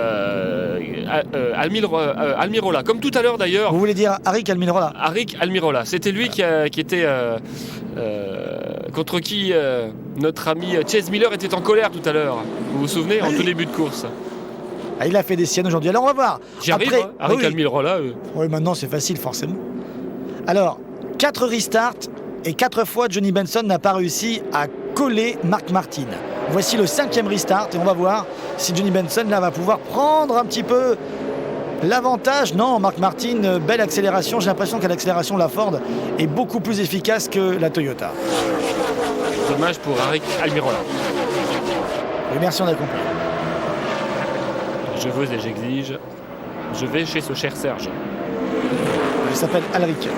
Almirola. Comme tout à l'heure d'ailleurs. Vous voulez dire Arik Almirola? Arik Almirola. C'était lui qui était contre qui notre ami Chase Miller était en colère tout à l'heure. Vous vous souvenez, en tout début de course. Ah, il a fait des siennes aujourd'hui. Alors, on va voir. J'y arrive, Après, hein, Arik Almirola. Oui, maintenant, c'est facile, forcément. Alors, 4 restarts et 4 fois Johnny Benson n'a pas réussi à coller Mark Martin. Voici le 5e restart et on va voir si Johnny Benson là va pouvoir prendre un petit peu l'avantage. Non, Mark Martin, belle accélération. J'ai l'impression que l'accélération la Ford est beaucoup plus efficace que la Toyota. Dommage pour Arik Almirola. Et merci, on a compris. Je veux et j'exige. Je vais chez ce cher Serge. Il s'appelle Alric.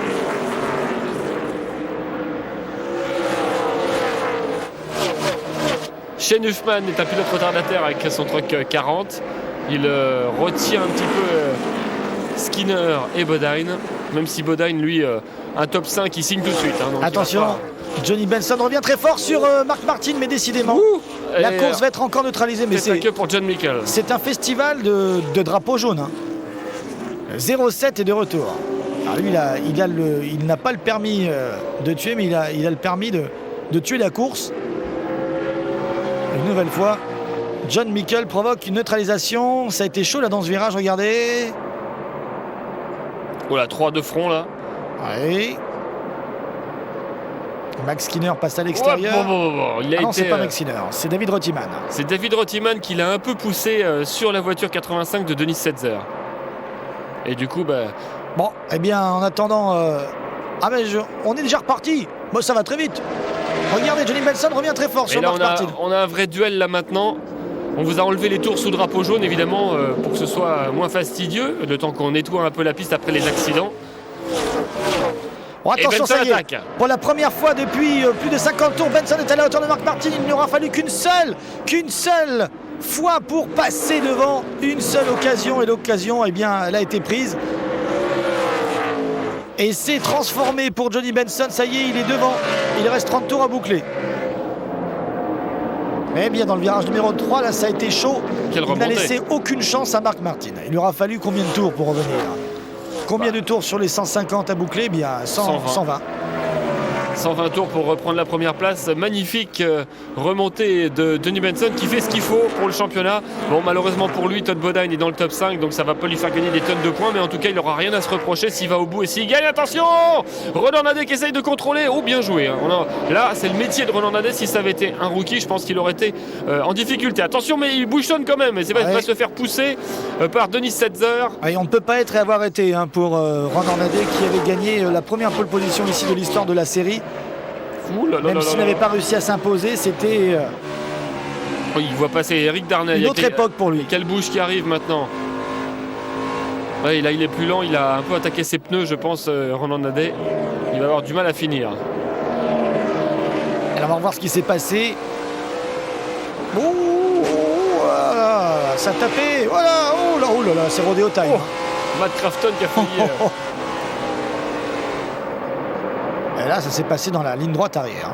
Shane Huffman est un pilote retardataire avec son truck 40. Il retire un petit peu Skinner et Bodine. Même si Bodine, lui, un top 5, il signe tout de suite. Hein, donc attention, Johnny Benson revient très fort sur Mark Martin, mais décidément, la course va être encore neutralisée. Mais c'est que pour John Michael. C'est un festival de drapeaux jaunes. Hein. 0,7 est de retour. Alors lui, il n'a pas le permis de tuer, mais il a le permis de tuer la course. Une nouvelle fois, John Mikel provoque une neutralisation. Ça a été chaud là dans ce virage, regardez. Oh là, 3 de front là. Oui. Max Skinner passe à l'extérieur. Non, c'est pas Max Skinner, c'est David Rottiman. C'est David Rottiman qui l'a un peu poussé sur la voiture 85 de Denis Setzer. Et du coup, Bon, eh bien, en attendant... on est déjà reparti. Bon, ça va très vite. Regardez, Johnny Benson revient très fort sur Marc Martin. On a un vrai duel là maintenant. On vous a enlevé les tours sous drapeau jaune, évidemment, pour que ce soit moins fastidieux, le temps qu'on nettoie un peu la piste après les accidents. Bon, attention, ça y est. Pour la première fois depuis plus de 50 tours, Benson est à la hauteur de Marc Martin. Il n'aura fallu qu'une seule fois pour passer devant. Une seule occasion, et l'occasion, eh bien, elle a été prise. Et c'est transformé pour Johnny Benson. Ça y est, il est devant. Il reste 30 tours à boucler. Eh bien, dans le virage numéro 3, là, ça a été chaud. Il n'a laissé aucune chance à Marc Martin. Il lui aura fallu combien de tours pour revenir? Combien de tours sur les 150 à boucler? Eh bien, 120. 120 tours pour reprendre la première place. Magnifique remontée de Johnny Benson qui fait ce qu'il faut pour le championnat. Bon, malheureusement pour lui, Todd Bodine est dans le top 5, donc ça va pas lui faire gagner des tonnes de points, mais en tout cas il n'aura rien à se reprocher s'il va au bout et s'il gagne. Attention, Ronan Nadet qui essaye de contrôler. Oh, bien joué, hein. Là c'est le métier de Ronan Nadet. Si ça avait été un rookie, je pense qu'il aurait été en difficulté. Attention, mais il bouchonne quand même, et c'est vrai qu'il va se faire pousser par Denis Setzer. On ne peut pas être et avoir été pour Ronan Nadet qui avait gagné la première pole position ici de l'histoire de la série. Même s'il n'avait pas réussi à s'imposer, c'était... Oui, il voit passer Eric Darnay. Une autre époque pour lui. Quelle bouche qui arrive maintenant. Ouais, là, il est plus lent. Il a un peu attaqué ses pneus, je pense, Ronan Nadet. Il va avoir du mal à finir. Alors, on va voir ce qui s'est passé. Voilà, ça a tapé. Voilà, oh là là, c'est rodéo time. Matt Crafton qui a failli... Et là, ça s'est passé dans la ligne droite arrière.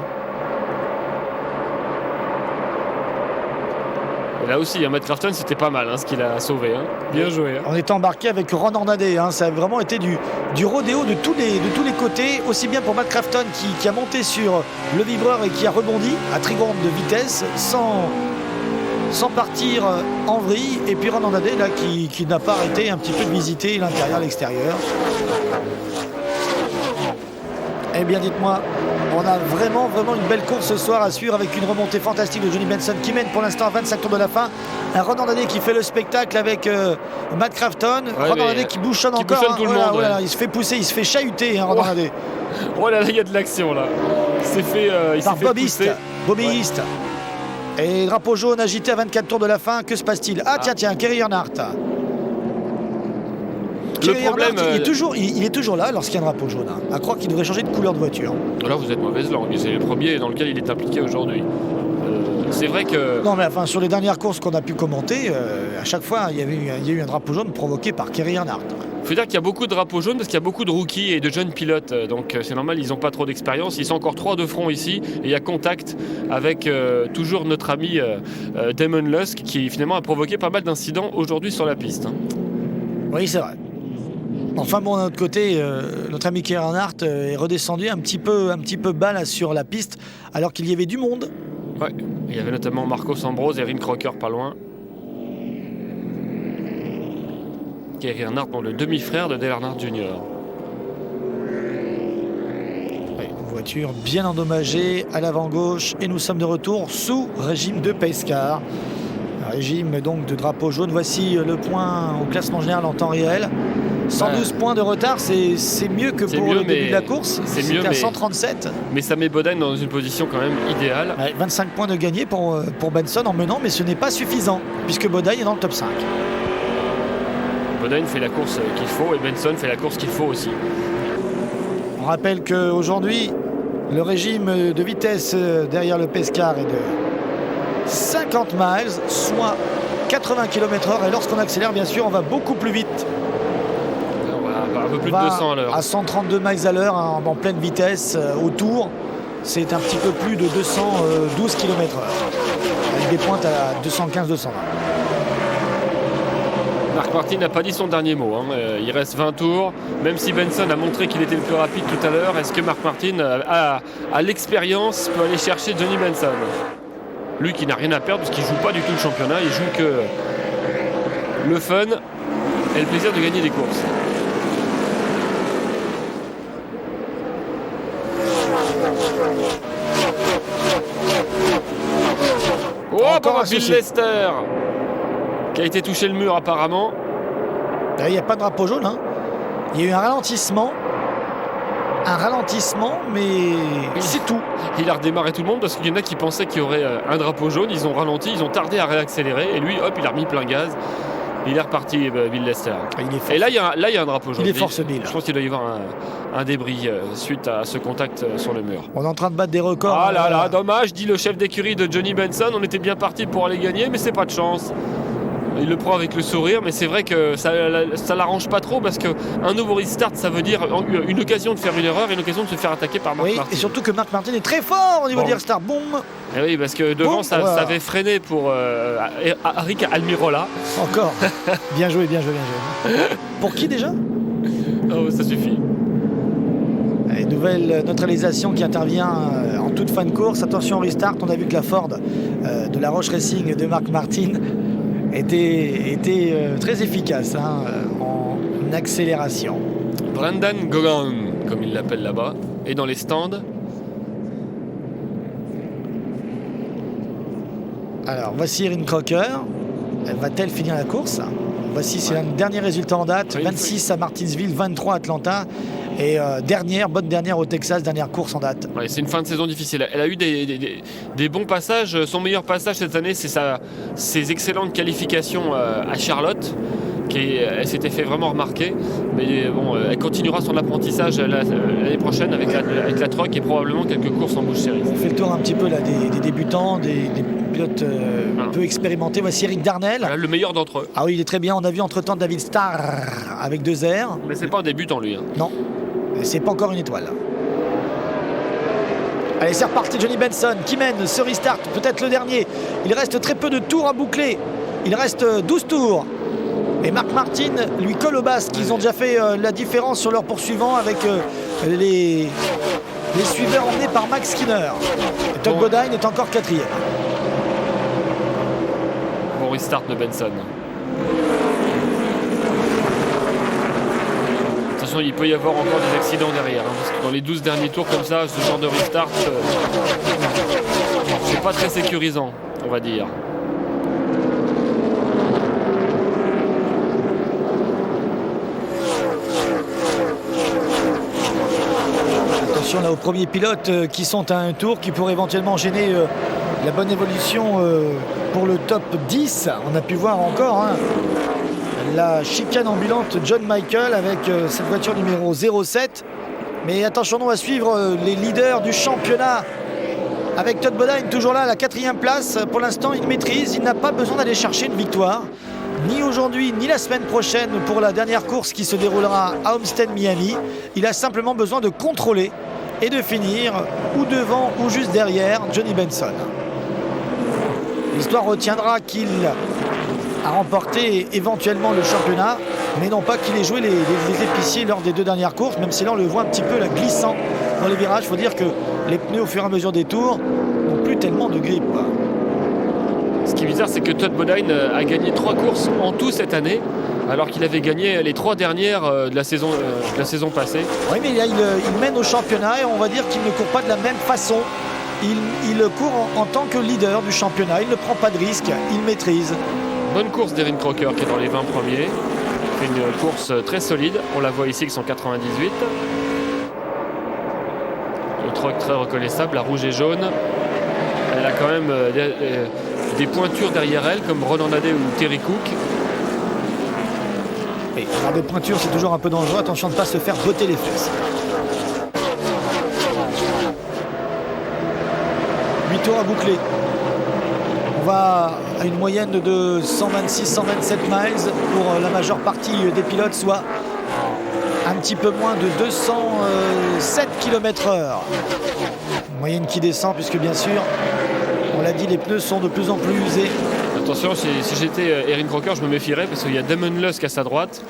Et là aussi, Matt Crafton, c'était pas mal ce qu'il a sauvé. Bien joué. On est embarqué avec Ronan Nadet. Ça a vraiment été du rodéo de tous les côtés. Aussi bien pour Matt Crafton qui a monté sur le vibreur et qui a rebondi à très grande vitesse sans partir en vrille. Et puis Ronan Nadet là, qui n'a pas arrêté un petit peu de visiter l'intérieur, l'extérieur. Eh bien, dites-moi, on a vraiment une belle course ce soir à suivre avec une remontée fantastique de Johnny Benson qui mène pour l'instant à 25 tours de la fin. Un Ronan Nadet qui fait le spectacle avec Matt Crafton. Ronan Nadet qui bouchonne encore. Bouchonne tout le monde, il se fait pousser, il se fait chahuter, Ronan Nadet. Oh là là, il y a de l'action là. Il s'est fait Bobby East. Et drapeau jaune agité à 24 tours de la fin. Que se passe-t-il? Tiens, Kerry Earnhardt. Le problème, il est toujours là lorsqu'il y a un drapeau jaune. À croire qu'il devrait changer de couleur de voiture. Là, vous êtes mauvaise langue. C'est le premier dans lequel il est impliqué aujourd'hui. C'est vrai que... Non, mais enfin, sur les dernières courses qu'on a pu commenter, à chaque fois, il y a eu un drapeau jaune provoqué par Kerry Earnhardt. Il faut dire qu'il y a beaucoup de drapeaux jaunes parce qu'il y a beaucoup de rookies et de jeunes pilotes. Donc c'est normal, ils n'ont pas trop d'expérience. Ils sont encore 3 de front ici. Et il y a contact avec toujours notre ami Damon Lusk qui finalement a provoqué pas mal d'incidents aujourd'hui sur la piste. Oui, c'est vrai. Enfin bon, d'un autre côté, notre ami Kerry Earnhardt est redescendu un petit peu bas là, sur la piste, alors qu'il y avait du monde. Ouais, il y avait notamment Marcos Ambrose et Rin Crocker pas loin. Kerry Earnhardt, le demi-frère de Dale Earnhardt Jr. Ouais, une voiture bien endommagée à l'avant gauche, et nous sommes de retour sous régime de pace car. Régime donc de drapeau jaune. Voici le point au classement général en temps réel. 112 points de retard, c'est mieux que pour le début de la course. C'est à 137. Mais ça met Bodine dans une position quand même idéale. 25 points de gagné pour Benson en menant, mais ce n'est pas suffisant, puisque Bodine est dans le top 5. Bodine fait la course qu'il faut et Benson fait la course qu'il faut aussi. On rappelle qu'aujourd'hui, le régime de vitesse derrière le Pescar est de 50 miles, soit 80 km/h. Et lorsqu'on accélère, bien sûr, on va beaucoup plus vite. Un peu plus de 200 à l'heure. À 132 miles à l'heure, en pleine vitesse, autour. C'est un petit peu plus de 212 km/h. Avec des pointes à 215-220. Marc Martin n'a pas dit son dernier mot. Il reste 20 tours. Même si Benson a montré qu'il était le plus rapide tout à l'heure, est-ce que Marc Martin a l'expérience pour aller chercher Johnny Benson? Lui qui n'a rien à perdre parce qu'il joue pas du tout le championnat, il joue que le fun et le plaisir de gagner des courses. Oh, Encore un Bill souci. Lester qui a été touché le mur apparemment. Il n'y a pas de drapeau jaune. Hein. Il y a eu un ralentissement, mais c'est tout. Il a redémarré tout le monde parce qu'il y en a qui pensaient qu'il y aurait un drapeau jaune. Ils ont ralenti, ils ont tardé à réaccélérer et lui, hop, il a remis plein gaz. Il est reparti, Bill Lester. Il est fort. Et là, il y a un drapeau jaune. Il est fort, ce Bill. Je pense qu'il doit y avoir un débris suite à ce contact sur le mur. On est en train de battre des records. Ah là là, dommage, dit le chef d'écurie de Johnny Benson. On était bien parti pour aller gagner, mais c'est pas de chance. Il le prend avec le sourire, mais c'est vrai que ça l'arrange pas trop parce qu'un nouveau restart, ça veut dire une occasion de faire une erreur, une occasion de se faire attaquer par Marc Martin. Et surtout que Marc Martin est très fort au niveau des restarts. Boum. Et oui, parce que devant, ça avait freiné pour Aric Almirola. Encore. Bien joué. Pour qui déjà? Oh, ça suffit. Une nouvelle neutralisation qui intervient en toute fin de course. Attention au restart, on a vu que la Ford de la Roche Racing de Marc Martin était très efficace en accélération. Brendan Gogan, comme il l'appelle là-bas, est dans les stands. Alors voici Erin Crocker. Va-t-elle finir la course? Voici c'est un dernier résultat en date. 26 à Martinsville, 23 à Atlanta. Et bonne dernière au Texas, dernière course en date. Ouais, c'est une fin de saison difficile. Elle a eu des bons passages. Son meilleur passage cette année, c'est ses excellentes qualifications à Charlotte. Elle s'était fait vraiment remarquer. Mais bon, elle continuera son apprentissage l'année prochaine avec la truck et probablement quelques courses en Busch Series. On fait le tour un petit peu là, des débutants, des pilotes peu expérimentés. Voici Eric Darnell. Voilà, le meilleur d'entre eux. Ah oui, il est très bien. On a vu entre-temps David Starr avec 2 R. Mais c'est pas un débutant lui. Non. C'est pas encore une étoile. Allez, c'est reparti. Johnny Benson qui mène ce restart, peut-être le dernier. Il reste très peu de tours à boucler. Il reste 12 tours. Et Marc Martin lui colle au basque. Ils ont déjà fait la différence sur leur poursuivant avec les suiveurs emmenés par Max Skinner. Et Todd Bodine est encore 4e. Bon restart de Benson. Attention, il peut y avoir encore des accidents derrière. Parce que dans les 12 derniers tours comme ça, ce genre de restart, c'est pas très sécurisant, on va dire. Attention là aux premiers pilotes qui sont à un tour, qui pourraient éventuellement gêner la bonne évolution pour le top 10. On a pu voir encore la chicane ambulante John Michael avec cette voiture numéro 07. Mais attention, on va suivre les leaders du championnat avec Todd Bodine toujours là à la 4e place. Pour l'instant, il maîtrise, il n'a pas besoin d'aller chercher une victoire. Ni aujourd'hui, ni la semaine prochaine pour la dernière course qui se déroulera à Homestead, Miami. Il a simplement besoin de contrôler et de finir ou devant ou juste derrière Johnny Benson. L'histoire retiendra qu'il a remporté éventuellement le championnat, mais non pas qu'il ait joué les épiciers lors des 2 dernières courses, même si là on le voit un petit peu là, glissant dans les virages. Il faut dire que les pneus au fur et à mesure des tours n'ont plus tellement de grippe. Ce qui est bizarre, c'est que Todd Bodine a gagné 3 courses en tout cette année, alors qu'il avait gagné les 3 dernières de la saison passée. Oui, mais là, il mène au championnat et on va dire qu'il ne court pas de la même façon. Il court en tant que leader du championnat. Il ne prend pas de risque, il maîtrise. Bonne course d'Erin Crocker qui est dans les 20 premiers. C'est une course très solide. On la voit ici avec son 98. Le truck très reconnaissable, la rouge et jaune. Elle a quand même des pointures derrière elle, comme Ronan Nadet ou Terry Cook. Et avoir des pointures, c'est toujours un peu dangereux. Attention de ne pas se faire botter les fesses. 8 tours à boucler. On va à une moyenne de 126-127 miles pour la majeure partie des pilotes, soit un petit peu moins de 207 km/h. Moyenne qui descend puisque bien sûr, on l'a dit, les pneus sont de plus en plus usés. Attention, si j'étais Erin Crocker, je me méfierais parce qu'il y a Damon Lusk à sa droite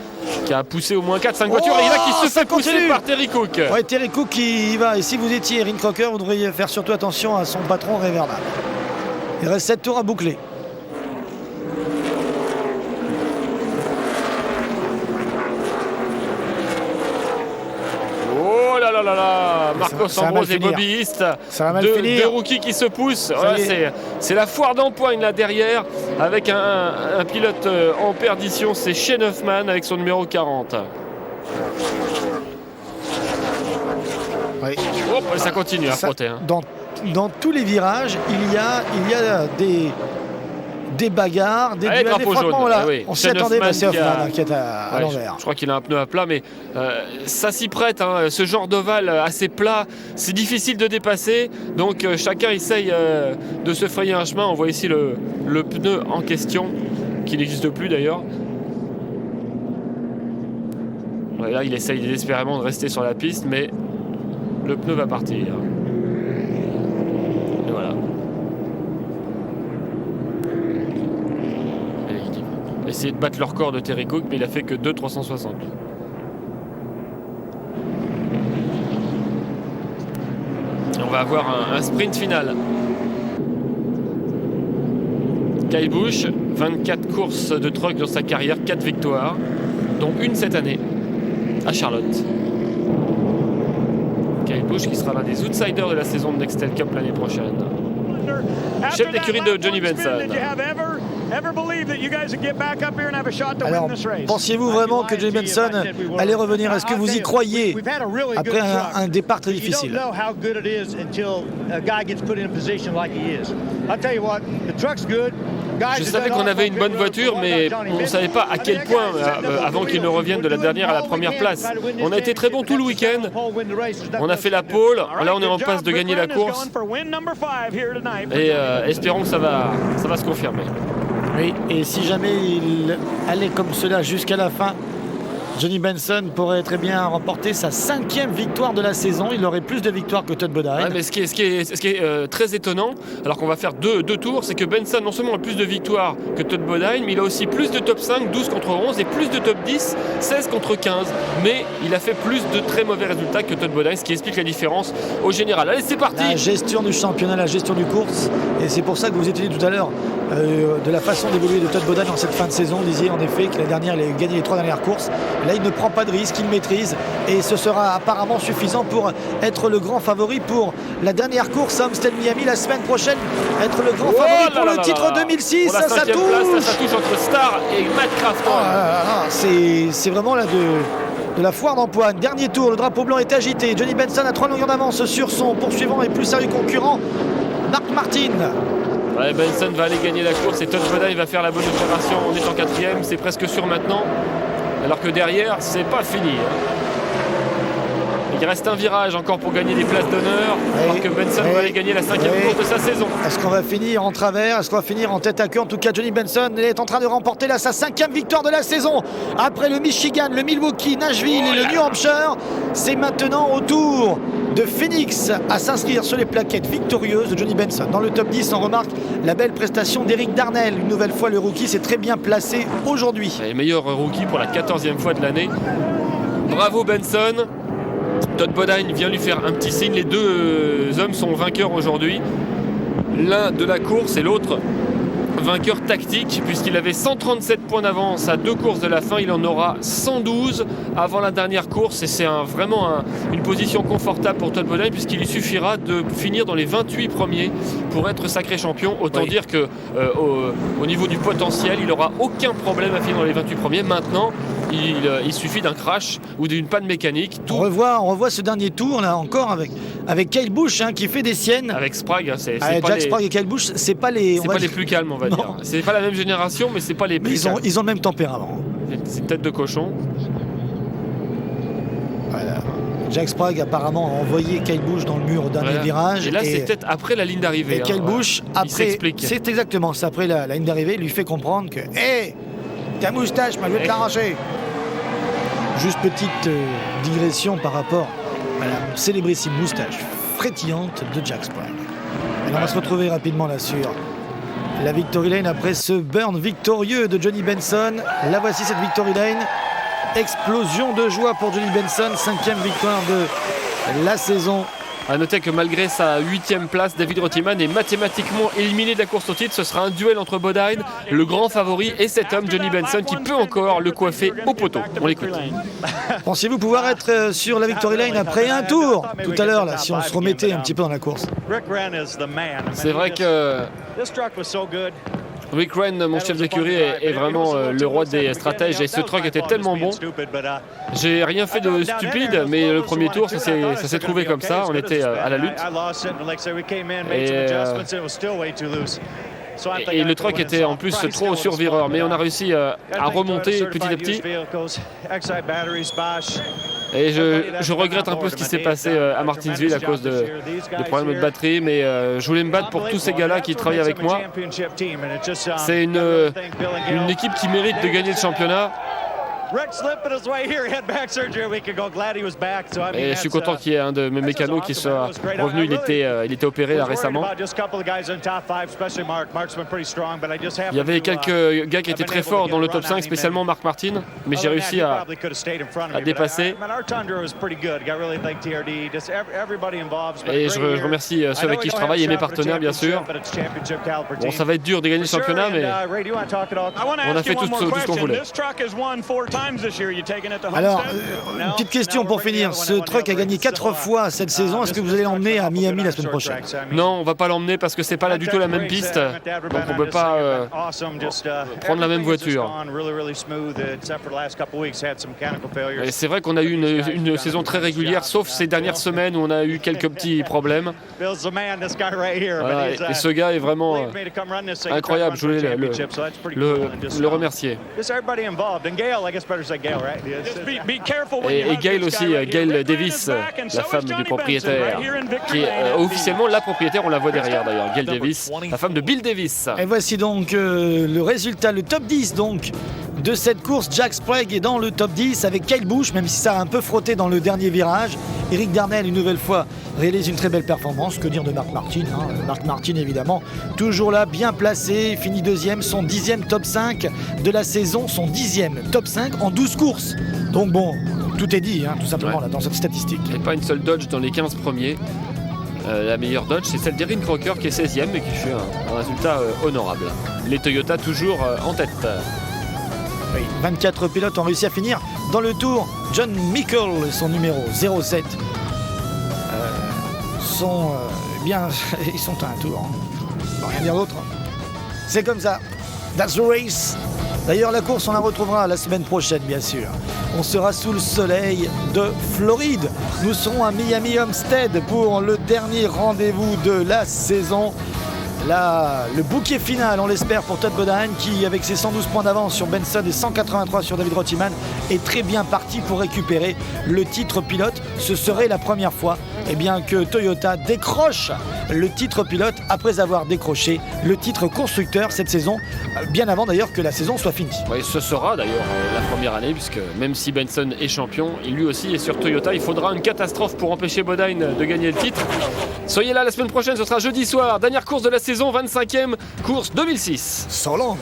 qui a poussé au moins 4-5 voitures et il y en a qui se fait pousser par Terry Cook. Ouais, Terry Cook qui y va. Et si vous étiez Erin Crocker, vous devriez faire surtout attention à son patron Ray Verdal. Il reste 7 tours à boucler. Oh là là là là, Marcos Ambrose et Bobby East, deux rookies qui se poussent. Voilà, c'est la foire d'empoigne là derrière, avec un pilote en perdition, c'est Shane Huffman avec son numéro 40. Oui. Oh, ça continue à frotter. Hein. Dans tous les virages, il y a des bagarres, des duels, des frottements. Voilà. Oui. On s'y attendait, mais c'est Hoffman qui est à l'envers. Je crois qu'il a un pneu à plat, mais ça s'y prête. Hein. Ce genre d'ovale assez plat, c'est difficile de dépasser. Donc chacun essaye de se frayer un chemin. On voit ici le pneu en question, qui n'existe plus d'ailleurs. Ouais, là, il essaye désespérément de rester sur la piste, mais le pneu va partir. Et voilà. Essayer de battre le record de Terry Cook, mais il a fait que 2,360. Et on va avoir un sprint final. Kyle Busch, 24 courses de truck dans sa carrière, 4 victoires, dont une cette année à Charlotte. Kyle Busch qui sera l'un des outsiders de la saison de Nextel Cup l'année prochaine. Chef d'écurie de Johnny Benson. Alors, pensiez-vous vraiment que Johnny Benson allait revenir? Est-ce que vous y croyez après un départ très difficile? Je savais qu'on avait une bonne voiture, mais on ne savait pas à quel point, avant qu'il ne revienne de la dernière à la première place. On a été très bon tout le week-end. On a fait la pole. Là, on est en passe de gagner la course. Et espérons que ça va se confirmer. Oui, et si jamais il allait comme cela jusqu'à la fin, Johnny Benson pourrait très bien remporter sa 5e victoire de la saison. Il aurait plus de victoires que Todd Bodine. Ouais, mais ce qui est très étonnant, alors qu'on va faire deux tours, c'est que Benson non seulement a plus de victoires que Todd Bodine, mais il a aussi plus de top 5, 12 contre 11, et plus de top 10, 16 contre 15. Mais il a fait plus de très mauvais résultats que Todd Bodine, ce qui explique la différence au général. Allez, c'est parti! La gestion du championnat, la gestion du course, et c'est pour ça que vous étiez tout à l'heure de la façon d'évoluer de Todd Bodine en cette fin de saison. Vous disiez en effet que la dernière, il a gagné les 3 dernières courses. Là, il ne prend pas de risque, il maîtrise et ce sera apparemment suffisant pour être le grand favori pour la dernière course à Homestead Miami la semaine prochaine. Être le grand favori pour le titre 2006. Ça touche entre Star et Matt Crafton. C'est vraiment là de la foire d'empoigne. Dernier tour, le drapeau blanc est agité. Johnny Benson a 3 longueurs d'avance sur son poursuivant et plus sérieux concurrent, Mark Martin. Ouais, Benson va aller gagner la course et Todd Bodine va faire la bonne opération en étant 4e, c'est presque sûr maintenant. Alors que derrière, c'est pas fini. Il reste un virage encore pour gagner des places d'honneur. Alors que Benson va aller gagner la 5e course de sa saison. Est-ce qu'on va finir en travers? Est-ce qu'on va finir en tête à queue? En tout cas, Johnny Benson est en train de remporter là sa 5e victoire de la saison. Après le Michigan, le Milwaukee, Nashville et le New Hampshire, c'est maintenant au tour de Phoenix à s'inscrire sur les plaquettes victorieuses de Johnny Benson. Dans le top 10, on remarque la belle prestation d'Eric Darnell. Une nouvelle fois, le rookie s'est très bien placé aujourd'hui. Le meilleur rookie pour la 14e fois de l'année. Bravo Benson. Todd Bodine vient lui faire un petit signe. Les deux hommes sont vainqueurs aujourd'hui. L'un de la course et l'autre vainqueur tactique, puisqu'il avait 137 points d'avance à 2 courses de la fin. Il en aura 112 avant la dernière course et c'est vraiment une position confortable pour Todd Bodine, puisqu'il lui suffira de finir dans les 28 premiers pour être sacré champion. Autant dire que au niveau du potentiel, il n'aura aucun problème à finir dans les 28 premiers. Maintenant, il suffit d'un crash ou d'une panne mécanique. On revoit ce dernier tour là encore avec Kyle Busch qui fait des siennes. Avec Sprague, Jack Sprague et Kyle Busch, c'est pas les plus calmes, on va dire. C'est pas la même génération, mais c'est pas les plus calmes. Ils ont le même tempérament. C'est une tête de cochon. Voilà. Jack Sprague apparemment a envoyé Kyle Busch dans le mur au dernier virage. Et là, c'est peut-être après la ligne d'arrivée. Et Kyle Busch, après, c'est exactement ça. Après la ligne d'arrivée, il lui fait comprendre que ta moustache, je vais te l'arracher. Juste petite digression par rapport à la célébrissime moustache frétillante de Jack Sprague. On va se retrouver rapidement là sur la Victory Lane après ce burn victorieux de Johnny Benson. La voici cette Victory Lane. Explosion de joie pour Johnny Benson, 5e victoire de la saison. À noter que malgré sa 8e place, David Reutemann est mathématiquement éliminé de la course au titre. Ce sera un duel entre Bodine, le grand favori, et cet homme, Johnny Benson, qui peut encore le coiffer au poteau. On l'écoute. Pensez-vous pouvoir être sur la Victory Lane après un tour tout à l'heure, là, si on se remettait un petit peu dans la course? C'est vrai que Rick Wren, mon chef d'écurie, est vraiment le roi des stratèges, et ce truck était tellement bon. J'ai rien fait de stupide, mais le premier tour, ça s'est trouvé comme ça. On était à la lutte. Et le truck était en plus trop survireur, mais on a réussi à remonter petit à petit. Et je regrette un peu ce qui s'est passé à Martinsville à cause de problèmes de batterie, mais je voulais me battre pour tous ces gars-là qui travaillent avec moi. C'est une équipe qui mérite de gagner le championnat. Et je suis content qu'il y ait un de mes mécanos qui soit revenu. Il était opéré là récemment. Il y avait quelques gars qui étaient très forts dans le top 5, spécialement Mark Martin, mais j'ai réussi à dépasser. Et je remercie ceux avec qui je travaille et mes partenaires, bien sûr. Bon, ça va être dur de gagner le championnat, mais on a fait tout ce qu'on voulait. Alors, une petite question pour finir. Ce truck a gagné 4 fois cette saison. Est-ce que vous allez l'emmener à Miami la semaine prochaine? Non, on ne va pas l'emmener parce que c'est pas là du tout la même piste. Donc on ne peut pas prendre la même voiture. Et c'est vrai qu'on a eu une saison très régulière, sauf ces dernières semaines où on a eu quelques petits problèmes. Voilà, et ce gars est vraiment incroyable. Je voulais le remercier. Et Gail aussi, Gail Davis, la femme du propriétaire, qui est officiellement la propriétaire, on la voit derrière d'ailleurs, Gail Davis, la femme de Bill Davis. Et voici donc le résultat, le top 10 donc de cette course. Jack Sprague est dans le top 10 avec Kyle Busch, même si ça a un peu frotté dans le dernier virage. Eric Darnell, une nouvelle fois, réalise une très belle performance. Que dire de Mark Martin, hein. Mark Martin, évidemment, toujours là, bien placé, finit deuxième, son 10e top 5 de la saison, son 10e top 5 en 12 courses. Donc bon, tout est dit, hein, tout simplement, là, dans cette statistique. Et pas une seule Dodge dans les 15 premiers. La meilleure Dodge, c'est celle d'Erin Crocker qui est 16e et qui fait un résultat honorable. Les Toyota toujours en tête. Oui, 24 pilotes ont réussi à finir dans le tour. John Mickle, son numéro 07, ils sont à un tour. Hein. Rien dire d'autre. C'est comme ça. That's the race. D'ailleurs, la course, on la retrouvera la semaine prochaine, bien sûr. On sera sous le soleil de Floride. Nous serons à Miami Homestead pour le dernier rendez-vous de la saison. Là, le bouquet final, on l'espère, pour Todd Bodine, qui, avec ses 112 points d'avance sur Benson et 183 sur David Reutemann, est très bien parti pour récupérer le titre pilote. Ce serait la première fois que Toyota décroche le titre pilote après avoir décroché le titre constructeur cette saison, bien avant d'ailleurs que la saison soit finie. Oui, ce sera d'ailleurs la première année, puisque même si Benson est champion, il lui aussi est sur Toyota. Il faudra une catastrophe pour empêcher Bodine de gagner le titre. Soyez là la semaine prochaine, ce sera jeudi soir, dernière course de la saison, 25e course 2006. So long.